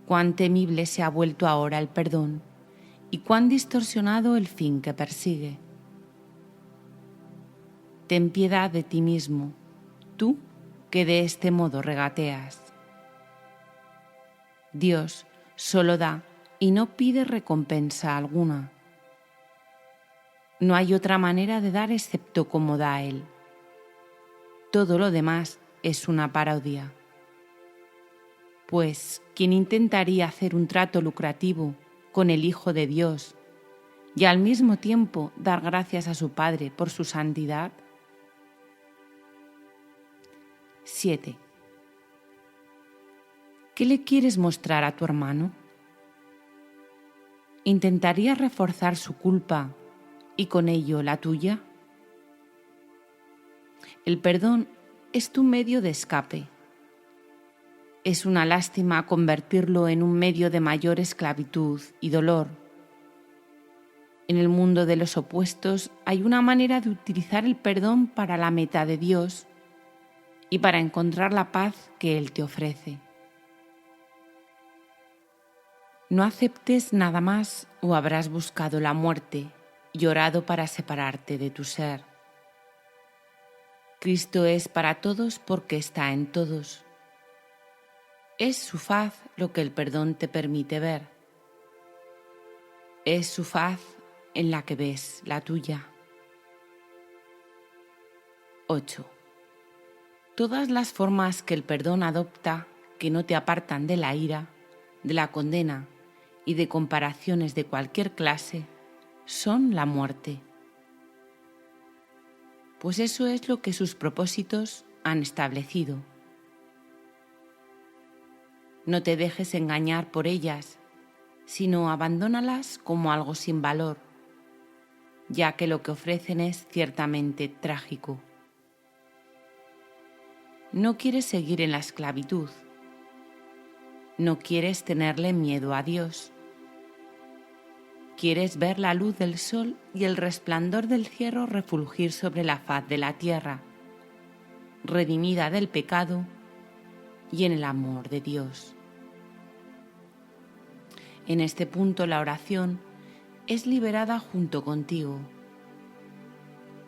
Cuán temible se ha vuelto ahora el perdón y cuán distorsionado el fin que persigue. Ten piedad de ti mismo, tú que de este modo regateas. Dios solo da y no pide recompensa alguna. No hay otra manera de dar excepto como da Él. Todo lo demás es una parodia. Pues, ¿quién intentaría hacer un trato lucrativo con el Hijo de Dios y al mismo tiempo dar gracias a su Padre por su santidad? 7. ¿Qué le quieres mostrar a tu hermano? ¿Intentarías reforzar su culpa y con ello la tuya? El perdón es tu medio de escape. Es una lástima convertirlo en un medio de mayor esclavitud y dolor. En el mundo de los opuestos hay una manera de utilizar el perdón para la meta de Dios y para encontrar la paz que Él te ofrece. No aceptes nada más o habrás buscado la muerte y orado para separarte de tu ser. Cristo es para todos porque está en todos. Es su faz lo que el perdón te permite ver. Es su faz en la que ves la tuya. 8. Todas las formas que el perdón adopta que no te apartan de la ira, de la condena y de comparaciones de cualquier clase son la muerte. Pues eso es lo que sus propósitos han establecido. No te dejes engañar por ellas, sino abandónalas como algo sin valor, ya que lo que ofrecen es ciertamente trágico. No quieres seguir en la esclavitud. No quieres tenerle miedo a Dios. Quieres ver la luz del sol y el resplandor del cielo refulgir sobre la faz de la tierra, redimida del pecado y en el amor de Dios. En este punto la oración es liberada junto contigo.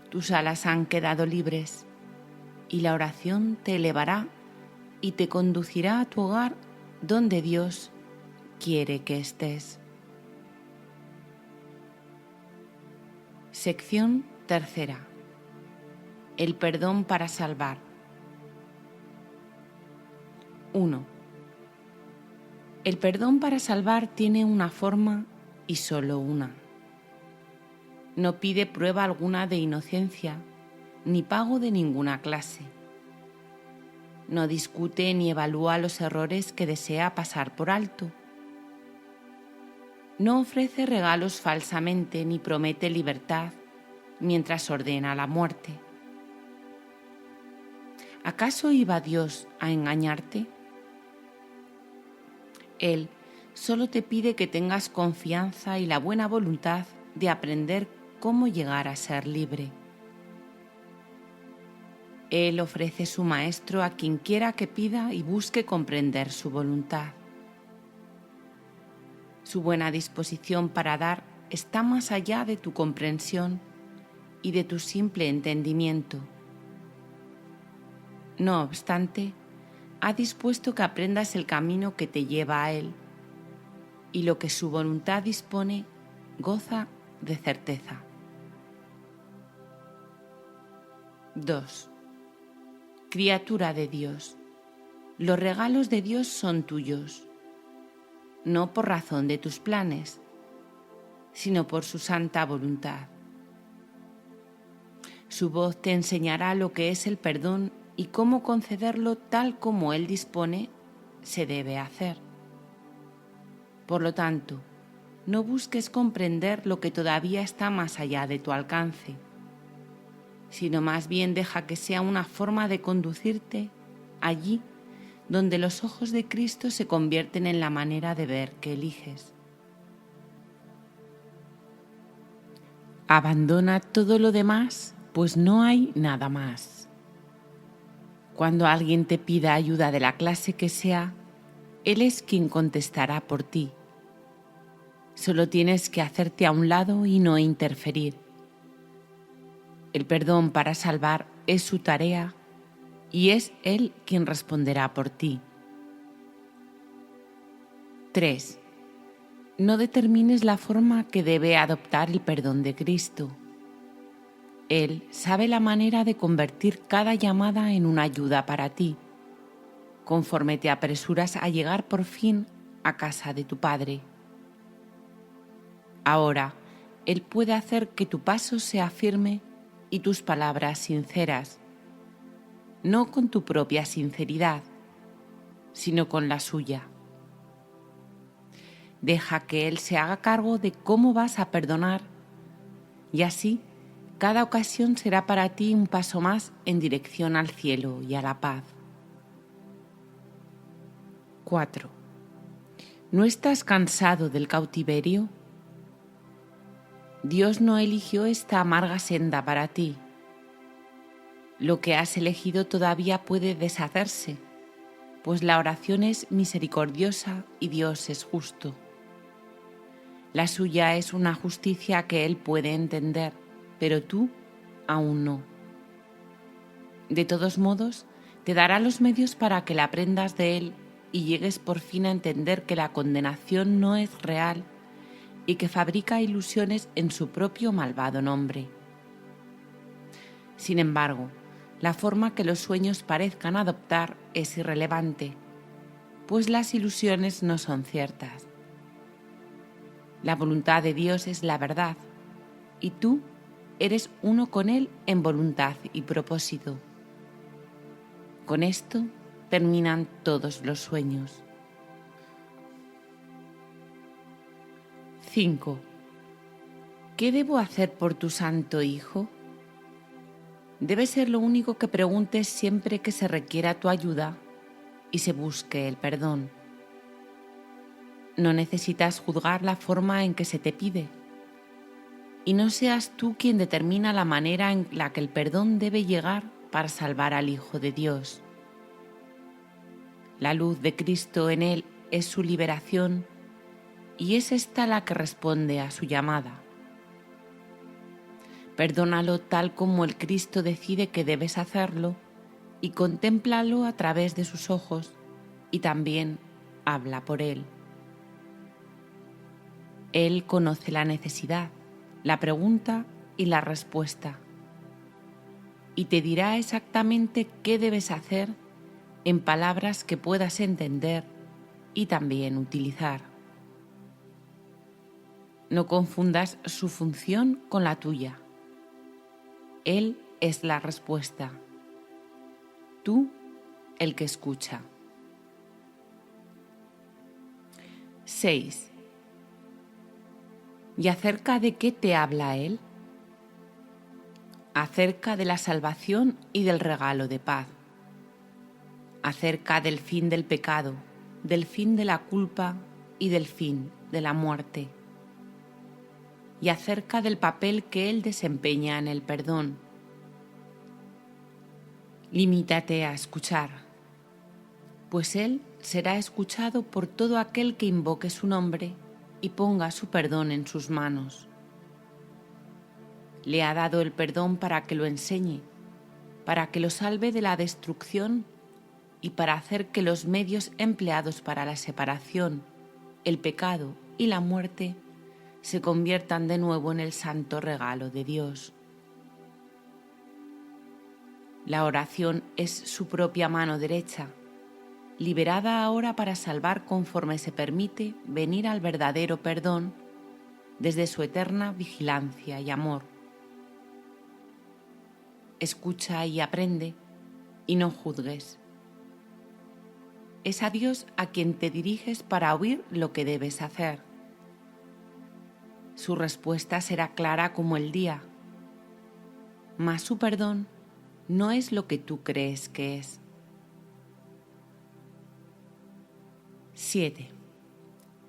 Tus alas han quedado libres y la oración te elevará y te conducirá a tu hogar donde Dios quiere que estés. Sección tercera. El perdón para salvar. 1. El perdón para salvar tiene una forma y solo una. No pide prueba alguna de inocencia, ni pago de ninguna clase. No discute ni evalúa los errores que desea pasar por alto. No ofrece regalos falsamente ni promete libertad mientras ordena la muerte. ¿Acaso iba Dios a engañarte? Él solo te pide que tengas confianza y la buena voluntad de aprender cómo llegar a ser libre. Él ofrece su maestro a quien quiera que pida y busque comprender su voluntad. Su buena disposición para dar está más allá de tu comprensión y de tu simple entendimiento. No obstante, ha dispuesto que aprendas el camino que te lleva a Él, y lo que su voluntad dispone goza de certeza. 2. Criatura de Dios, los regalos de Dios son tuyos, no por razón de tus planes, sino por su santa voluntad. Su voz te enseñará lo que es el perdón y cómo concederlo tal como Él dispone se debe hacer. Por lo tanto, no busques comprender lo que todavía está más allá de tu alcance, sino más bien deja que sea una forma de conducirte allí donde los ojos de Cristo se convierten en la manera de ver que eliges. Abandona todo lo demás, pues no hay nada más. Cuando alguien te pida ayuda de la clase que sea, Él es quien contestará por ti. Solo tienes que hacerte a un lado y no interferir. El perdón para salvar es su tarea y es Él quien responderá por ti. 3. No determines la forma que debe adoptar el perdón de Cristo. Él sabe la manera de convertir cada llamada en una ayuda para ti, conforme te apresuras a llegar por fin a casa de tu Padre. Ahora, Él puede hacer que tu paso sea firme y tus palabras sinceras, no con tu propia sinceridad, sino con la suya. Deja que Él se haga cargo de cómo vas a perdonar y así cada ocasión será para ti un paso más en dirección al cielo y a la paz. 4. ¿No estás cansado del cautiverio? Dios no eligió esta amarga senda para ti. Lo que has elegido todavía puede deshacerse, pues la oración es misericordiosa y Dios es justo. La suya es una justicia que Él puede entender, pero tú aún no. De todos modos, te dará los medios para que la aprendas de Él y llegues por fin a entender que la condenación no es real y que fabrica ilusiones en su propio malvado nombre. Sin embargo, la forma que los sueños parezcan adoptar es irrelevante, pues las ilusiones no son ciertas. La voluntad de Dios es la verdad, y tú eres uno con Él en voluntad y propósito. Con esto terminan todos los sueños. 5. ¿Qué debo hacer por tu santo Hijo? Debe ser lo único que preguntes siempre que se requiera tu ayuda y se busque el perdón. no necesitas juzgar la forma en que se te pide, y no seas tú quien determina la manera en la que el perdón debe llegar para salvar al Hijo de Dios. La luz de Cristo en él es su liberación y es esta la que responde a su llamada. Perdónalo tal como el Cristo decide que debes hacerlo y contémplalo a través de sus ojos y también habla por él. Él conoce la necesidad, la pregunta y la respuesta, y te dirá exactamente qué debes hacer en palabras que puedas entender y también utilizar. No confundas su función con la tuya. Él es la respuesta, tú el que escucha. 6. ¿Y acerca de qué te habla Él? Acerca de la salvación y del regalo de paz. Acerca del fin del pecado, del fin de la culpa y del fin de la muerte. Y acerca del papel que Él desempeña en el perdón. Limítate a escuchar, pues Él será escuchado por todo aquel que invoque su nombre y ponga su perdón en sus manos. Le ha dado el perdón para que lo enseñe, para que lo salve de la destrucción y para hacer que los medios empleados para la separación, el pecado y la muerte se conviertan de nuevo en el santo regalo de Dios. La oración es su propia mano derecha, liberada ahora para salvar conforme se permite venir al verdadero perdón desde su eterna vigilancia y amor. Escucha y aprende y no juzgues. Es a Dios a quien te diriges para oír lo que debes hacer. Su respuesta será clara como el día, mas su perdón no es lo que tú crees que es. 7.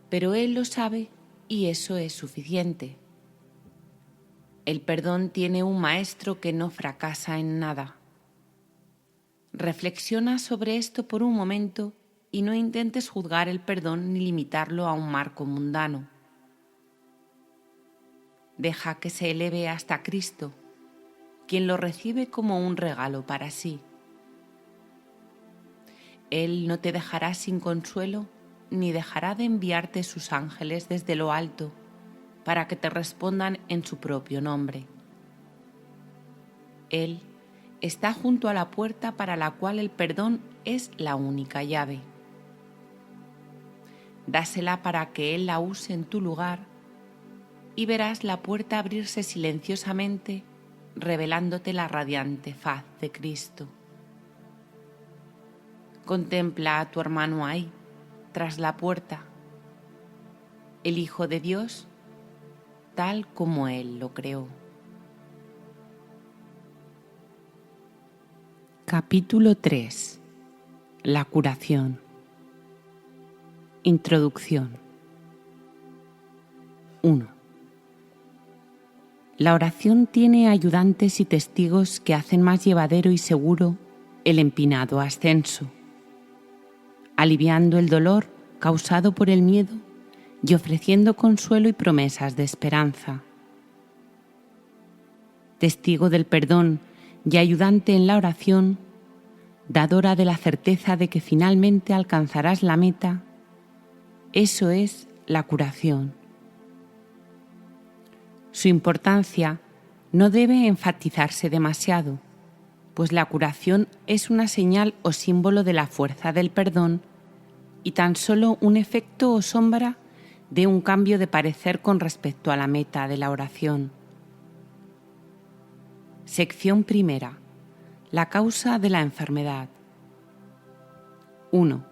Pero Él lo sabe y eso es suficiente. El perdón tiene un maestro que no fracasa en nada. Reflexiona sobre esto por un momento y no intentes juzgar el perdón ni limitarlo a un marco mundano. Deja que se eleve hasta Cristo, quien lo recibe como un regalo para sí. Él no te dejará sin consuelo, ni dejará de enviarte sus ángeles desde lo alto para que te respondan en su propio nombre. Él está junto a la puerta para la cual el perdón es la única llave. Dásela para que Él la use en tu lugar y verás la puerta abrirse silenciosamente, revelándote la radiante faz de Cristo. Contempla a tu hermano ahí, tras la puerta, el Hijo de Dios, tal como Él lo creó. Capítulo 3. La curación. Introducción. 1. La oración tiene ayudantes y testigos que hacen más llevadero y seguro el empinado ascenso, aliviando el dolor causado por el miedo y ofreciendo consuelo y promesas de esperanza. Testigo del perdón y ayudante en la oración, dadora de la certeza de que finalmente alcanzarás la meta, eso es la curación. Su importancia no debe enfatizarse demasiado, pues la curación es una señal o símbolo de la fuerza del perdón y tan solo un efecto o sombra de un cambio de parecer con respecto a la meta de la oración. Sección primera. La causa de la enfermedad. 1.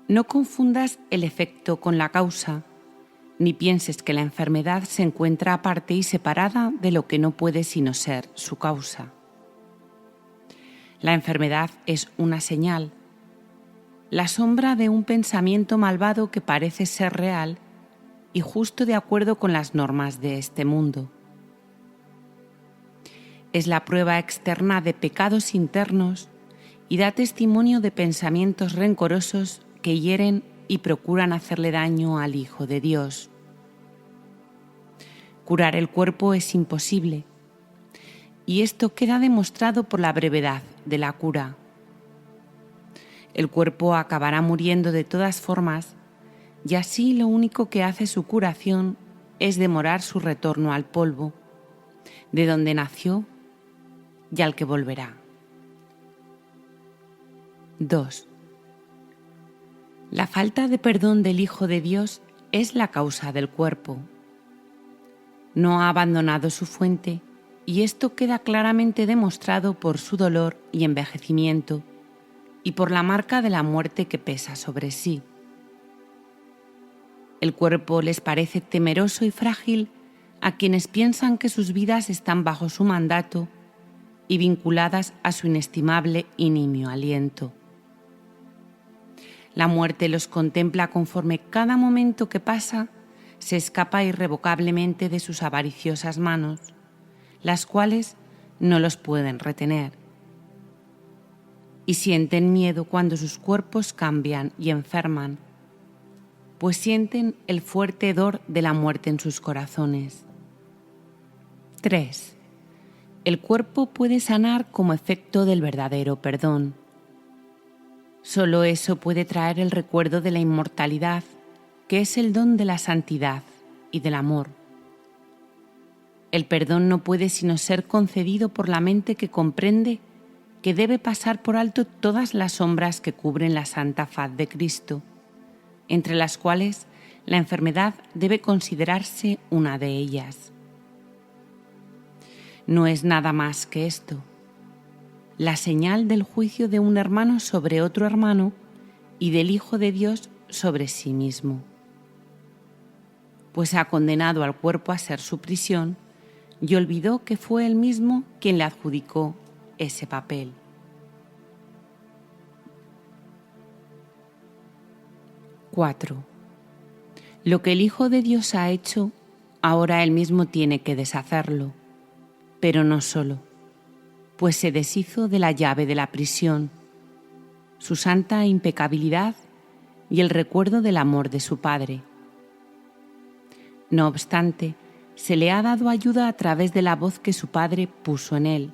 No confundas el efecto con la causa, ni pienses que la enfermedad se encuentra aparte y separada de lo que no puede sino ser su causa. La enfermedad es una señal. la sombra de un pensamiento malvado que parece ser real y justo de acuerdo con las normas de este mundo. Es la prueba externa de pecados internos y da testimonio de pensamientos rencorosos que hieren y procuran hacerle daño al Hijo de Dios. Curar el cuerpo es imposible, y esto queda demostrado por la brevedad de la cura. El cuerpo acabará muriendo de todas formas, y así lo único que hace su curación es demorar su retorno al polvo, de donde nació y al que volverá. 2. La falta de perdón del Hijo de Dios es la causa del cuerpo. No ha abandonado su fuente, y esto queda claramente demostrado por su dolor y envejecimiento, y por la marca de la muerte que pesa sobre sí. El cuerpo les parece temeroso y frágil a quienes piensan que sus vidas están bajo su mandato y vinculadas a su inestimable y nimio aliento. La muerte los contempla conforme cada momento que pasa se escapa irrevocablemente de sus avariciosas manos, las cuales no los pueden retener. Y sienten miedo cuando sus cuerpos cambian y enferman, pues sienten el fuerte hedor de la muerte en sus corazones. 3. El cuerpo puede sanar como efecto del verdadero perdón. Solo eso puede traer el recuerdo de la inmortalidad, que es el don de la santidad y del amor. El perdón no puede sino ser concedido por la mente que comprende que debe pasar por alto todas las sombras que cubren la santa faz de Cristo, entre las cuales la enfermedad debe considerarse una de ellas. No es nada más que esto, la señal del juicio de un hermano sobre otro hermano y del Hijo de Dios sobre sí mismo, pues ha condenado al cuerpo a ser su prisión y olvidó que fue él mismo quien le adjudicó ese papel. 4. Lo que el Hijo de Dios ha hecho, ahora él mismo tiene que deshacerlo, pero no solo, pues se deshizo de la llave de la prisión, su santa impecabilidad y el recuerdo del amor de su Padre. No obstante, se le ha dado ayuda a través de la voz que su Padre puso en él.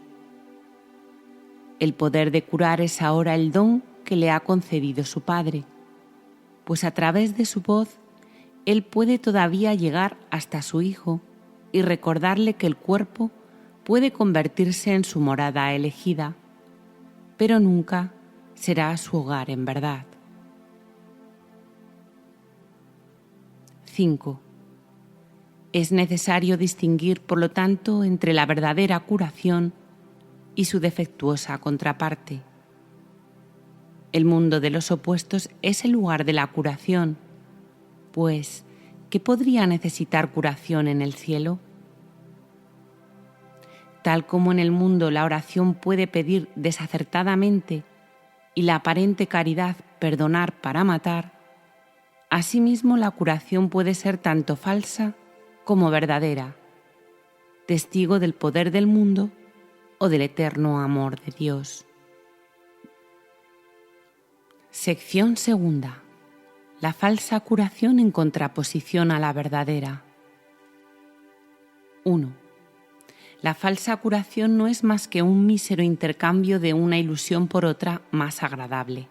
El poder de curar es ahora el don que le ha concedido su Padre, pues a través de su voz él puede todavía llegar hasta su Hijo y recordarle que el cuerpo puede convertirse en su morada elegida, pero nunca será su hogar en verdad. 5. Es necesario distinguir, por lo tanto, entre la verdadera curación y su defectuosa contraparte. El mundo de los opuestos es el lugar de la curación, pues, ¿qué podría necesitar curación en el cielo? Tal como en el mundo la oración puede pedir desacertadamente y la aparente caridad perdonar para matar, asimismo la curación puede ser tanto falsa como verdadera, testigo del poder del mundo o del eterno amor de Dios. Sección segunda. La falsa curación en contraposición a la verdadera. 1. La falsa curación no es más que un mísero intercambio de una ilusión por otra más agradable.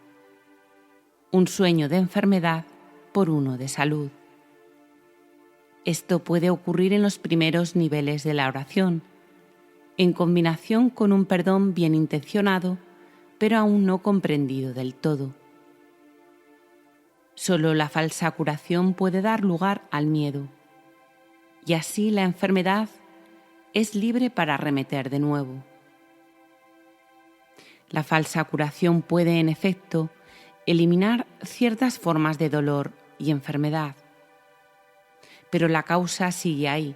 Un sueño de enfermedad por uno de salud. Esto puede ocurrir en los primeros niveles de la oración, en combinación con un perdón bien intencionado, pero aún no comprendido del todo. Solo la falsa curación puede dar lugar al miedo, y así la enfermedad es libre para arremeter de nuevo. La falsa curación puede, en efecto, eliminar ciertas formas de dolor y enfermedad, pero la causa sigue ahí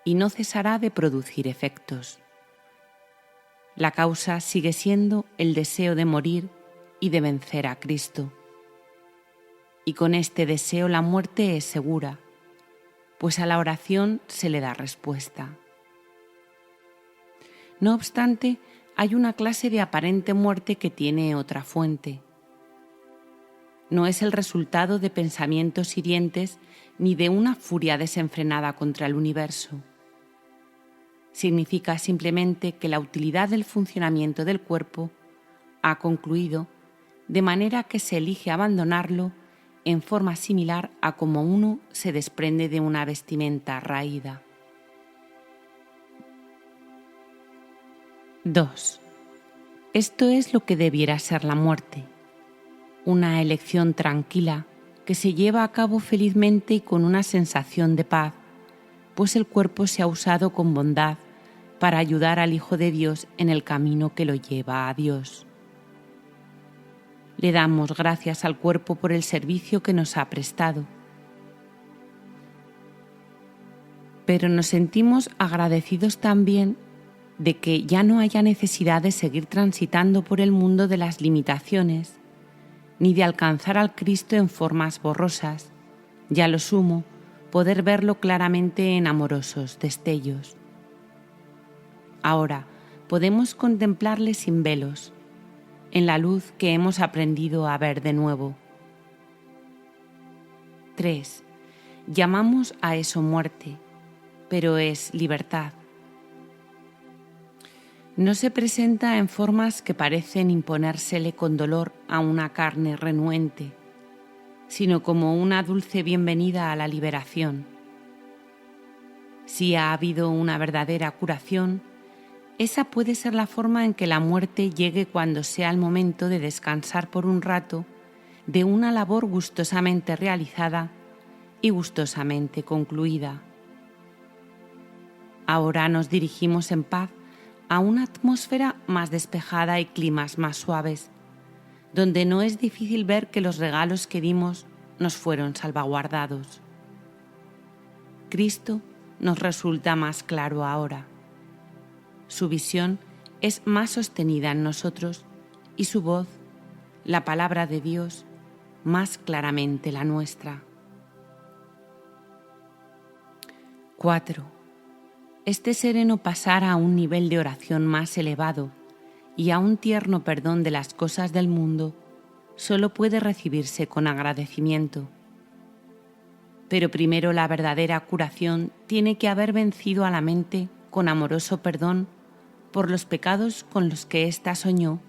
y no cesará de producir efectos. La causa sigue siendo el deseo de morir y de vencer a Cristo. y con este deseo la muerte es segura, pues a la oración se le da respuesta. No obstante, hay una clase de aparente muerte que tiene otra fuente. No es el resultado de pensamientos hirientes ni de una furia desenfrenada contra el universo. Significa simplemente que la utilidad del funcionamiento del cuerpo ha concluido, de manera que se elige abandonarlo en forma similar a como uno se desprende de una vestimenta raída. 2. Esto es lo que debiera ser la muerte, una elección tranquila que se lleva a cabo felizmente y con una sensación de paz, pues el cuerpo se ha usado con bondad para ayudar al Hijo de Dios en el camino que lo lleva a Dios. Le damos gracias al cuerpo por el servicio que nos ha prestado, pero nos sentimos agradecidos también de que ya no haya necesidad de seguir transitando por el mundo de las limitaciones, ni de alcanzar al Cristo en formas borrosas, y a lo sumo poder verlo claramente en amorosos destellos. Ahora podemos contemplarle sin velos, en la luz que hemos aprendido a ver de nuevo. 3. Llamamos a eso muerte, pero es libertad. No se presenta en formas que parecen imponérsele con dolor a una carne renuente, sino como una dulce bienvenida a la liberación. Si ha habido una verdadera curación, esa puede ser la forma en que la muerte llegue cuando sea el momento de descansar por un rato de una labor gustosamente realizada y gustosamente concluida. Ahora nos dirigimos en paz a una atmósfera más despejada y climas más suaves, donde no es difícil ver que los regalos que dimos nos fueron salvaguardados. Cristo nos resulta más claro ahora. Su visión es más sostenida en nosotros y su voz, la palabra de Dios, más claramente la nuestra. 4. Este sereno pasar a un nivel de oración más elevado y a un tierno perdón de las cosas del mundo solo puede recibirse con agradecimiento. Pero primero la verdadera curación tiene que haber vencido a la mente con amoroso perdón por los pecados con los que ésta soñó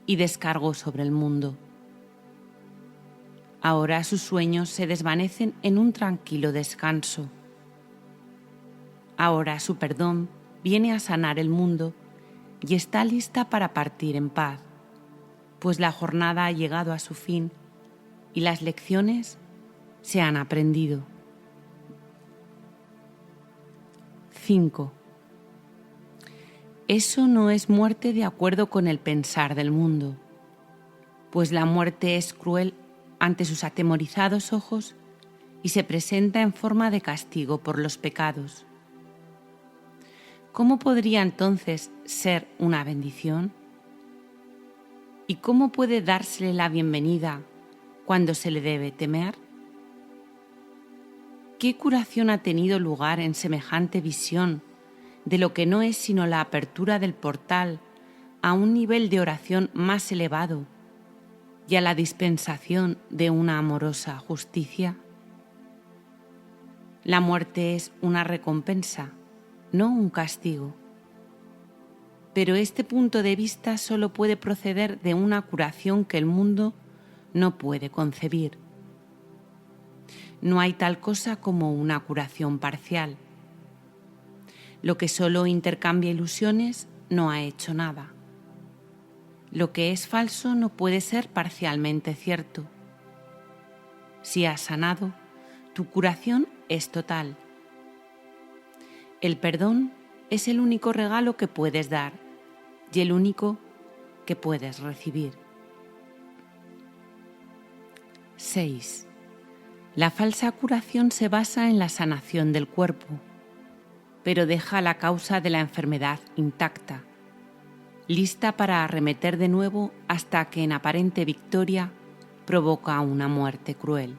y descargó sobre el mundo. Ahora sus sueños se desvanecen en un tranquilo descanso. Ahora su perdón viene a sanar el mundo y está lista para partir en paz, pues la jornada ha llegado a su fin y las lecciones se han aprendido. 5. Eso no es muerte de acuerdo con el pensar del mundo, pues la muerte es cruel ante sus atemorizados ojos y se presenta en forma de castigo por los pecados. ¿Cómo podría entonces ser una bendición? ¿Y cómo puede dársele la bienvenida cuando se le debe temer? ¿Qué curación ha tenido lugar en semejante visión de lo que no es sino la apertura del portal a un nivel de oración más elevado y a la dispensación de una amorosa justicia? La muerte es una recompensa, no un castigo. Pero este punto de vista solo puede proceder de una curación que el mundo no puede concebir. No hay tal cosa como una curación parcial. Lo que solo intercambia ilusiones no ha hecho nada. Lo que es falso no puede ser parcialmente cierto. Si has sanado, tu curación es total. El perdón es el único regalo que puedes dar y el único que puedes recibir. 6. La falsa curación se basa en la sanación del cuerpo, pero deja la causa de la enfermedad intacta, lista para arremeter de nuevo hasta que en aparente victoria provoca una muerte cruel.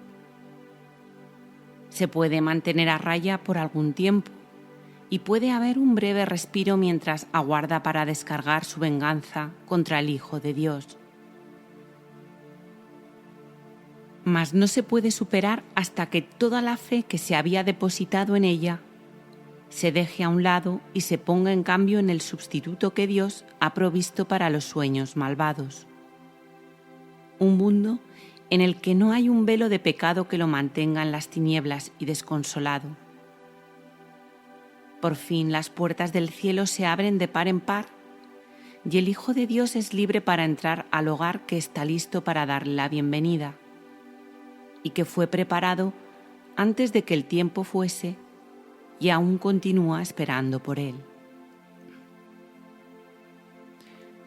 Se puede mantener a raya por algún tiempo y puede haber un breve respiro mientras aguarda para descargar su venganza contra el Hijo de Dios. Mas no se puede superar hasta que toda la fe que se había depositado en ella se deje a un lado y se ponga en cambio en el sustituto que Dios ha provisto para los sueños malvados. Un mundo en el que no hay un velo de pecado que lo mantenga en las tinieblas y desconsolado. Por fin las puertas del cielo se abren de par en par y el Hijo de Dios es libre para entrar al hogar que está listo para darle la bienvenida y que fue preparado antes de que el tiempo fuese y aún continúa esperando por él.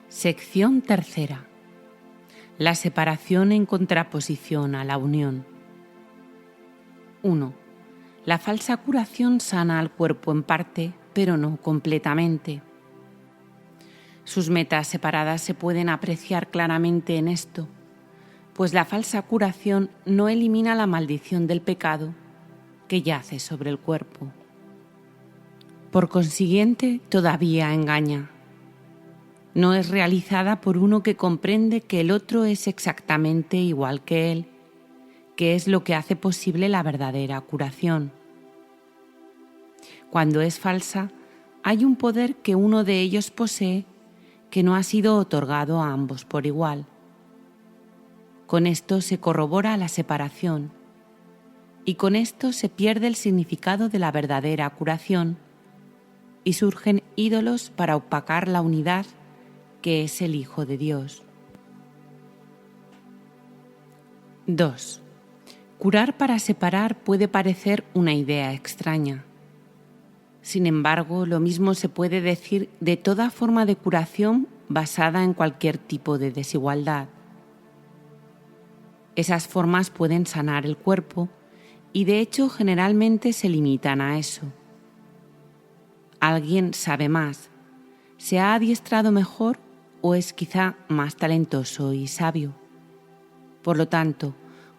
Sección tercera. La separación en contraposición a la unión. 1. La falsa curación sana al cuerpo en parte, pero no completamente. Sus metas separadas se pueden apreciar claramente en esto, pues la falsa curación no elimina la maldición del pecado que yace sobre el cuerpo. Por consiguiente, todavía engaña. No es realizada por uno que comprende que el otro es exactamente igual que él, que es lo que hace posible la verdadera curación. Cuando es falsa, hay un poder que uno de ellos posee que no ha sido otorgado a ambos por igual. Con esto se corrobora la separación y con esto se pierde el significado de la verdadera curación y surgen ídolos para opacar la unidad que es el Hijo de Dios. 2. Curar para separar puede parecer una idea extraña. Sin embargo, lo mismo se puede decir de toda forma de curación basada en cualquier tipo de desigualdad. Esas formas pueden sanar el cuerpo y de hecho generalmente se limitan a eso. Alguien sabe más, se ha adiestrado mejor o es quizá más talentoso y sabio. Por lo tanto,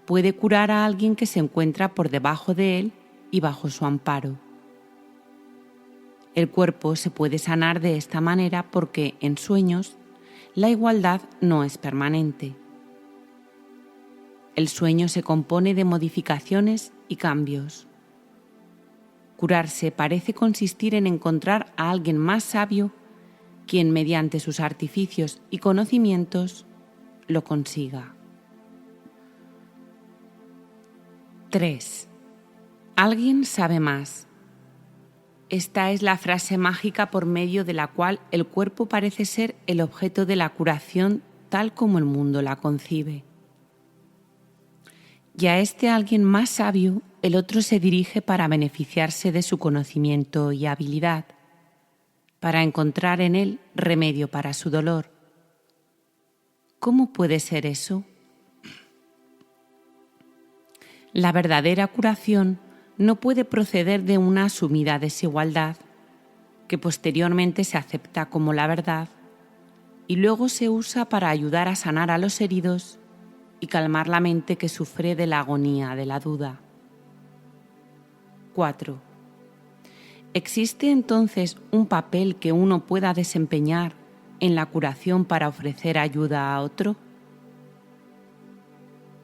puede curar a alguien que se encuentra por debajo de él y bajo su amparo. El cuerpo se puede sanar de esta manera porque, en sueños, la igualdad no es permanente. El sueño se compone de modificaciones y cambios. Curarse parece consistir en encontrar a alguien más sabio, quien mediante sus artificios y conocimientos lo consiga. 3. Alguien sabe más. Esta es la frase mágica por medio de la cual el cuerpo parece ser el objeto de la curación tal como el mundo la concibe. Y a este alguien más sabio, el otro se dirige para beneficiarse de su conocimiento y habilidad, para encontrar en él remedio para su dolor. ¿Cómo puede ser eso? La verdadera curación no puede proceder de una asumida desigualdad, que posteriormente se acepta como la verdad y luego se usa para ayudar a sanar a los heridos y calmar la mente que sufre de la agonía de la duda. 4. ¿Existe entonces un papel que uno pueda desempeñar en la curación para ofrecer ayuda a otro?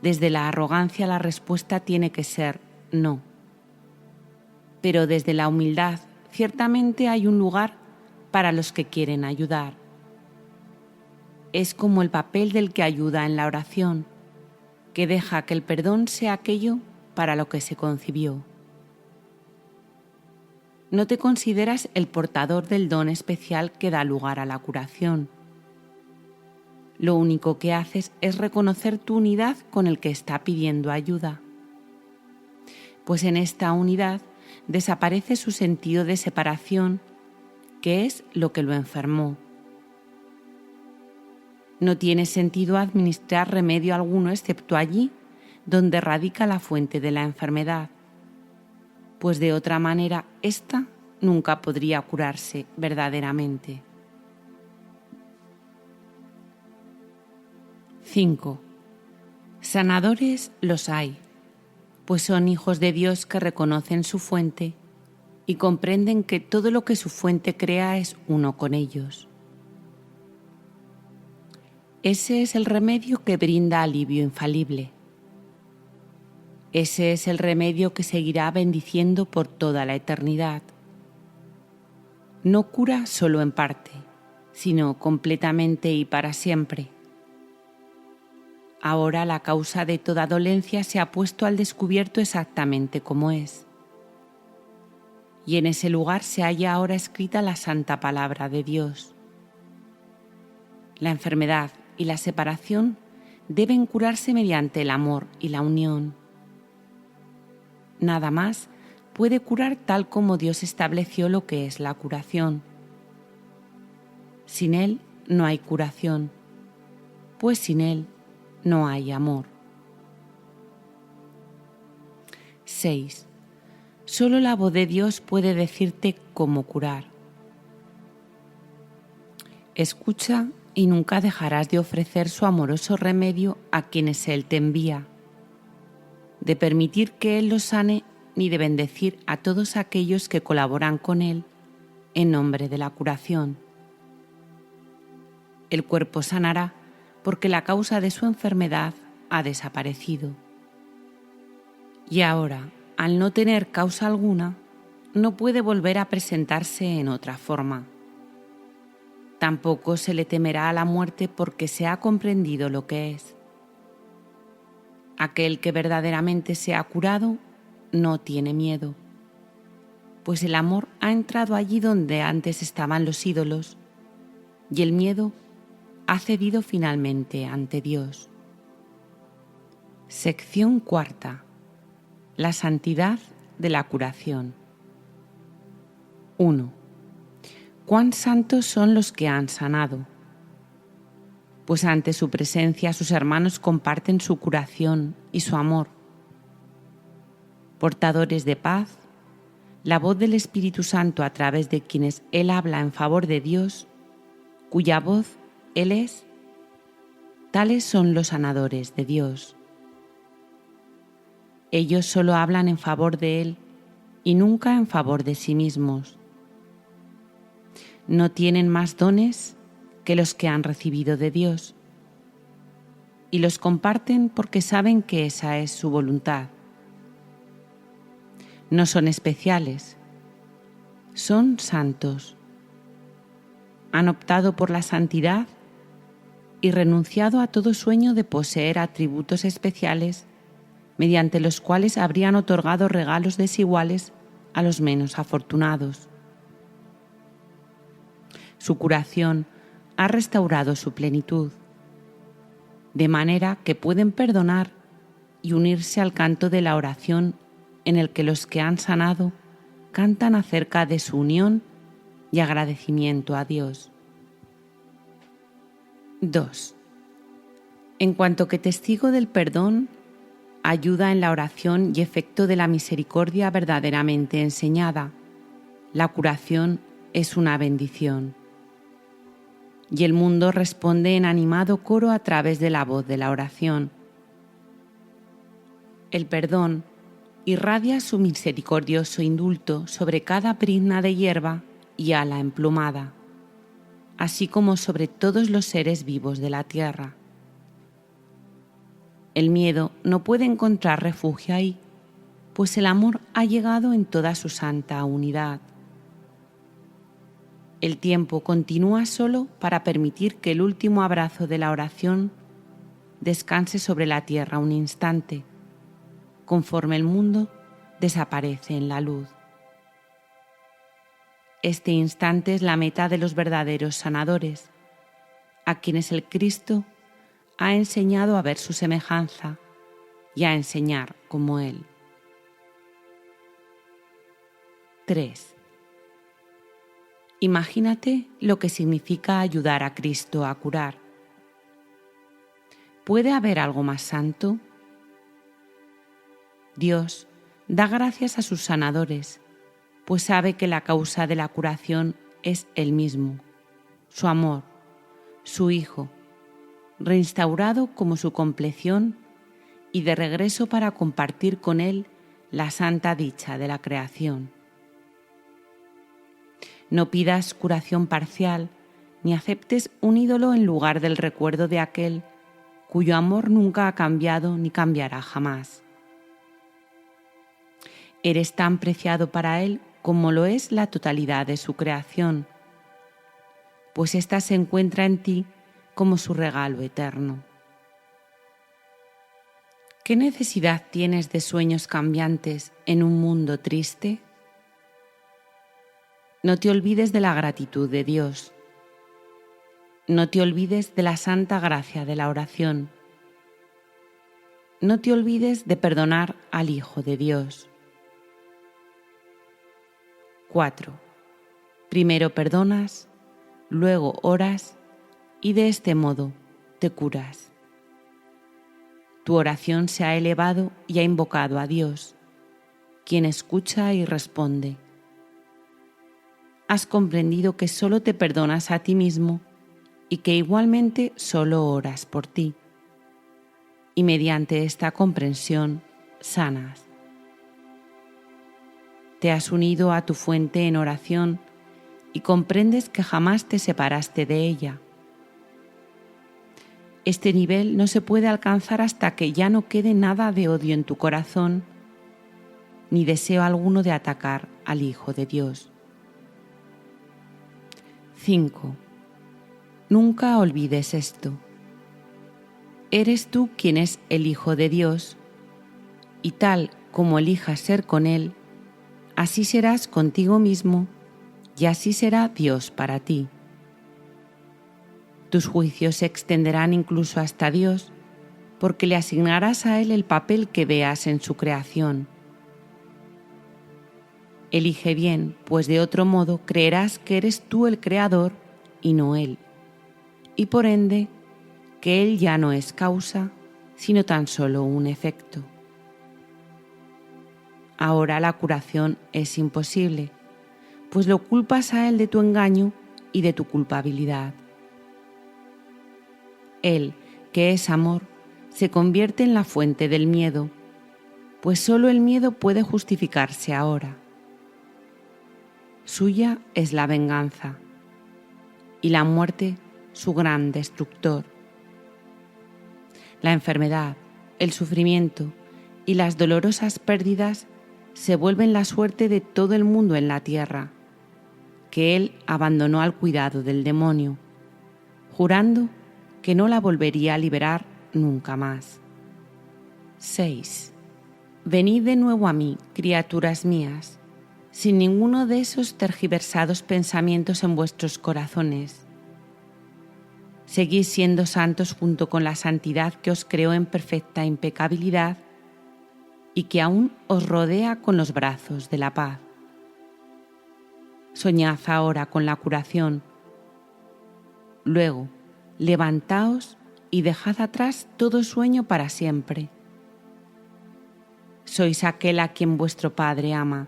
Desde la arrogancia la respuesta tiene que ser no. Pero desde la humildad ciertamente hay un lugar para los que quieren ayudar. Es como el papel del que ayuda en la oración, que deja que el perdón sea aquello para lo que se concibió. No te consideras el portador del don especial que da lugar a la curación. Lo único que haces es reconocer tu unidad con el que está pidiendo ayuda. Pues en esta unidad desaparece su sentido de separación, que es lo que lo enfermó. No tiene sentido administrar remedio alguno excepto allí donde radica la fuente de la enfermedad, pues de otra manera ésta nunca podría curarse verdaderamente. 5. Sanadores los hay, pues son hijos de Dios que reconocen su fuente y comprenden que todo lo que su fuente crea es uno con ellos. Ese es el remedio que brinda alivio infalible. Ese es el remedio que seguirá bendiciendo por toda la eternidad. No cura solo en parte, sino completamente y para siempre. Ahora la causa de toda dolencia se ha puesto al descubierto exactamente como es. Y en ese lugar se halla ahora escrita la santa palabra de Dios. La enfermedad y la separación deben curarse mediante el amor y la unión. Nada más puede curar tal como Dios estableció lo que es la curación. Sin Él no hay curación, pues sin Él no hay amor. 6. Solo la voz de Dios puede decirte cómo curar. Escucha y nunca dejarás de ofrecer su amoroso remedio a quienes Él te envía, de permitir que Él los sane ni de bendecir a todos aquellos que colaboran con Él en nombre de la curación. El cuerpo sanará porque la causa de su enfermedad ha desaparecido. Y ahora, al no tener causa alguna, no puede volver a presentarse en otra forma. Tampoco se le temerá a la muerte porque se ha comprendido lo que es. Aquel que verdaderamente se ha curado no tiene miedo, pues el amor ha entrado allí donde antes estaban los ídolos, y el miedo ha cedido finalmente ante Dios. Sección cuarta. La santidad de la curación. 1. ¿Cuán santos son los que han sanado? Pues ante su presencia sus hermanos comparten su curación y su amor. Portadores de paz, la voz del Espíritu Santo a través de quienes Él habla en favor de Dios, cuya voz Él es, tales son los sanadores de Dios. Ellos solo hablan en favor de Él y nunca en favor de sí mismos. No tienen más dones que los que han recibido de Dios y los comparten porque saben que esa es su voluntad. No son especiales, son santos. Han optado por la santidad y renunciado a todo sueño de poseer atributos especiales mediante los cuales habrían otorgado regalos desiguales a los menos afortunados. Su curación ha restaurado su plenitud, de manera que pueden perdonar y unirse al canto de la oración en el que los que han sanado cantan acerca de su unión y agradecimiento a Dios. 2. En cuanto que testigo del perdón, ayuda en la oración y efecto de la misericordia verdaderamente enseñada, la curación es una bendición. Y el mundo responde en animado coro a través de la voz de la oración. El perdón irradia su misericordioso indulto sobre cada brizna de hierba y ala emplumada, así como sobre todos los seres vivos de la tierra. El miedo no puede encontrar refugio ahí, pues el amor ha llegado en toda su santa unidad. El tiempo continúa solo para permitir que el último abrazo de la oración descanse sobre la tierra un instante, conforme el mundo desaparece en la luz. Este instante es la meta de los verdaderos sanadores, a quienes el Cristo ha enseñado a ver su semejanza y a enseñar como Él. 3. Imagínate lo que significa ayudar a Cristo a curar. ¿Puede haber algo más santo? Dios da gracias a sus sanadores, pues sabe que la causa de la curación es Él mismo, su amor, su Hijo, reinstaurado como su compleción y de regreso para compartir con Él la santa dicha de la creación. No pidas curación parcial ni aceptes un ídolo en lugar del recuerdo de aquel cuyo amor nunca ha cambiado ni cambiará jamás. Eres tan preciado para Él como lo es la totalidad de su creación, pues ésta se encuentra en ti como su regalo eterno. ¿Qué necesidad tienes de sueños cambiantes en un mundo triste? No te olvides de la gratitud de Dios. No te olvides de la santa gracia de la oración. No te olvides de perdonar al Hijo de Dios. 4. Primero perdonas, luego oras y de este modo te curas. Tu oración se ha elevado y ha invocado a Dios, quien escucha y responde. Has comprendido que solo te perdonas a ti mismo y que igualmente solo oras por ti. Y mediante esta comprensión sanas. Te has unido a tu fuente en oración y comprendes que jamás te separaste de ella. Este nivel no se puede alcanzar hasta que ya no quede nada de odio en tu corazón, ni deseo alguno de atacar al Hijo de Dios. 5. Nunca olvides esto. Eres tú quien es el Hijo de Dios, y tal como elijas ser con Él, así serás contigo mismo y así será Dios para ti. Tus juicios se extenderán incluso hasta Dios, porque le asignarás a Él el papel que veas en su creación. Elige bien, pues de otro modo creerás que eres tú el Creador y no Él, y por ende que Él ya no es causa, sino tan solo un efecto. Ahora la curación es imposible, pues lo culpas a Él de tu engaño y de tu culpabilidad. Él, que es amor, se convierte en la fuente del miedo, pues solo el miedo puede justificarse ahora. Suya es la venganza, y la muerte su gran destructor. La enfermedad, el sufrimiento y las dolorosas pérdidas se vuelven la suerte de todo el mundo en la tierra, que Él abandonó al cuidado del demonio, jurando que no la volvería a liberar nunca más. 6. Venid de nuevo a mí, criaturas mías, sin ninguno de esos tergiversados pensamientos en vuestros corazones. Seguid siendo santos junto con la santidad que os creó en perfecta impecabilidad y que aún os rodea con los brazos de la paz. Soñad ahora con la curación. Luego, levantaos y dejad atrás todo sueño para siempre. Sois aquel a quien vuestro Padre ama,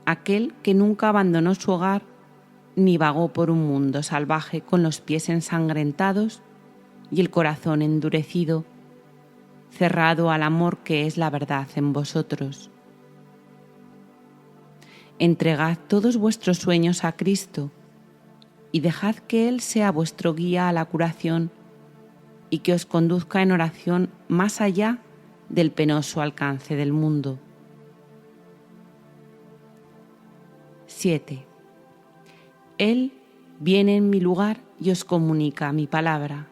aquel que nunca abandonó su hogar ni vagó por un mundo salvaje con los pies ensangrentados y el corazón endurecido, cerrado al amor que es la verdad en vosotros. Entregad todos vuestros sueños a Cristo y dejad que Él sea vuestro guía a la curación y que os conduzca en oración más allá del penoso alcance del mundo. 7. Él viene en mi lugar y os comunica mi palabra.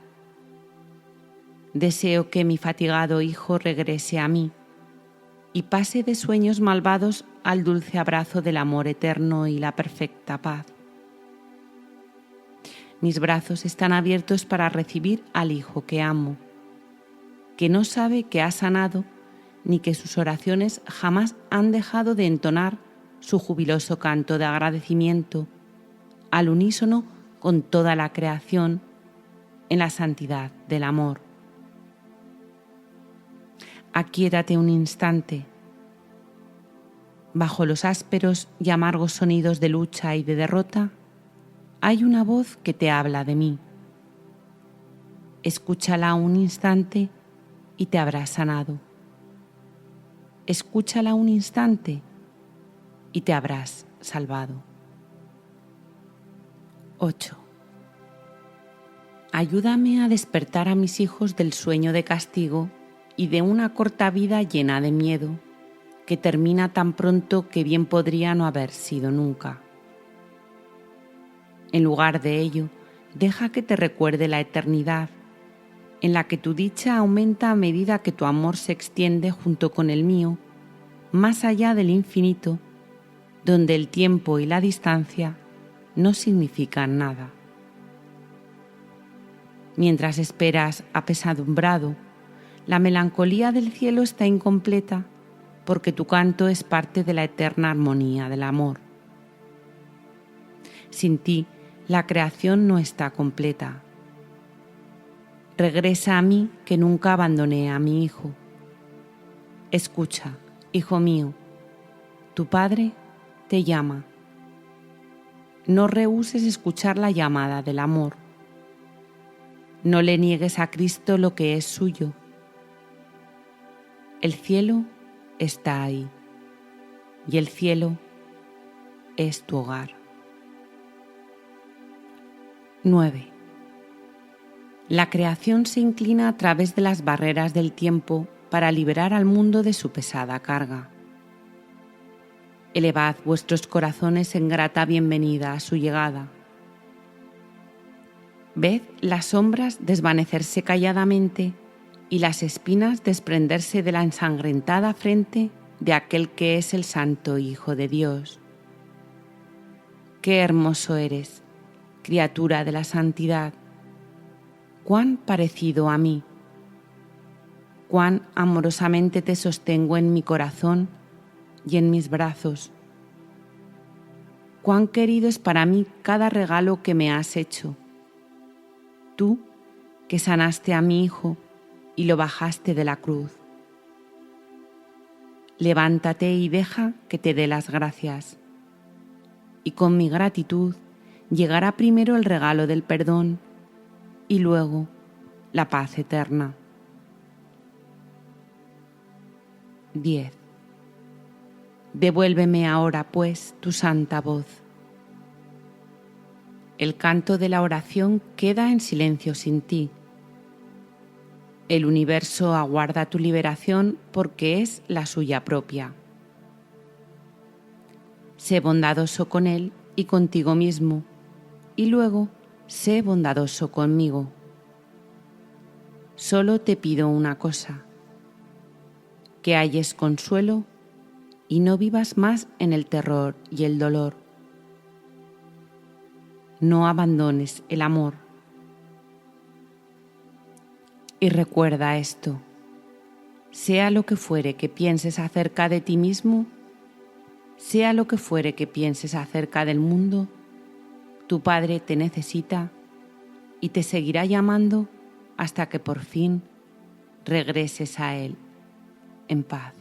Deseo que mi fatigado hijo regrese a mí y pase de sueños malvados al dulce abrazo del amor eterno y la perfecta paz. Mis brazos están abiertos para recibir al hijo que amo, que no sabe que ha sanado ni que sus oraciones jamás han dejado de entonar su jubiloso canto de agradecimiento al unísono con toda la creación en la santidad del amor. Aquíétate un instante. Bajo los ásperos y amargos sonidos de lucha y de derrota, hay una voz que te habla de mí. Escúchala un instante y te habrá sanado. Escúchala un instante y te habrás salvado. 8. Ayúdame a despertar a mis hijos del sueño de castigo y de una corta vida llena de miedo, que termina tan pronto que bien podría no haber sido nunca. En lugar de ello, deja que te recuerde la eternidad, en la que tu dicha aumenta a medida que tu amor se extiende junto con el mío, más allá del infinito, donde el tiempo y la distancia no significan nada. Mientras esperas apesadumbrado, la melancolía del cielo está incompleta porque tu canto es parte de la eterna armonía del amor. Sin ti, la creación no está completa. Regresa a mí que nunca abandoné a mi hijo. Escucha, hijo mío, tu padre te llama. No rehúses escuchar la llamada del amor. No le niegues a Cristo lo que es suyo. El cielo está ahí, y el cielo es tu hogar. 9. La creación se inclina a través de las barreras del tiempo para liberar al mundo de su pesada carga. Elevad vuestros corazones en grata bienvenida a su llegada. Ved las sombras desvanecerse calladamente y las espinas desprenderse de la ensangrentada frente de aquel que es el Santo Hijo de Dios. Qué hermoso eres, criatura de la santidad, cuán parecido a mí, cuán amorosamente te sostengo en mi corazón y en mis brazos, cuán querido es para mí cada regalo que me has hecho, tú que sanaste a mi hijo y lo bajaste de la cruz. Levántate y deja que te dé las gracias, y con mi gratitud llegará primero el regalo del perdón y luego la paz eterna. 10. Devuélveme ahora, pues, tu santa voz. El canto de la oración queda en silencio sin ti. El universo aguarda tu liberación porque es la suya propia. Sé bondadoso con él y contigo mismo, y luego sé bondadoso conmigo. Solo te pido una cosa: que halles consuelo y no vivas más en el terror y el dolor. No abandones el amor. Y recuerda esto: sea lo que fuere que pienses acerca de ti mismo, sea lo que fuere que pienses acerca del mundo, tu Padre te necesita y te seguirá llamando hasta que por fin regreses a Él en paz.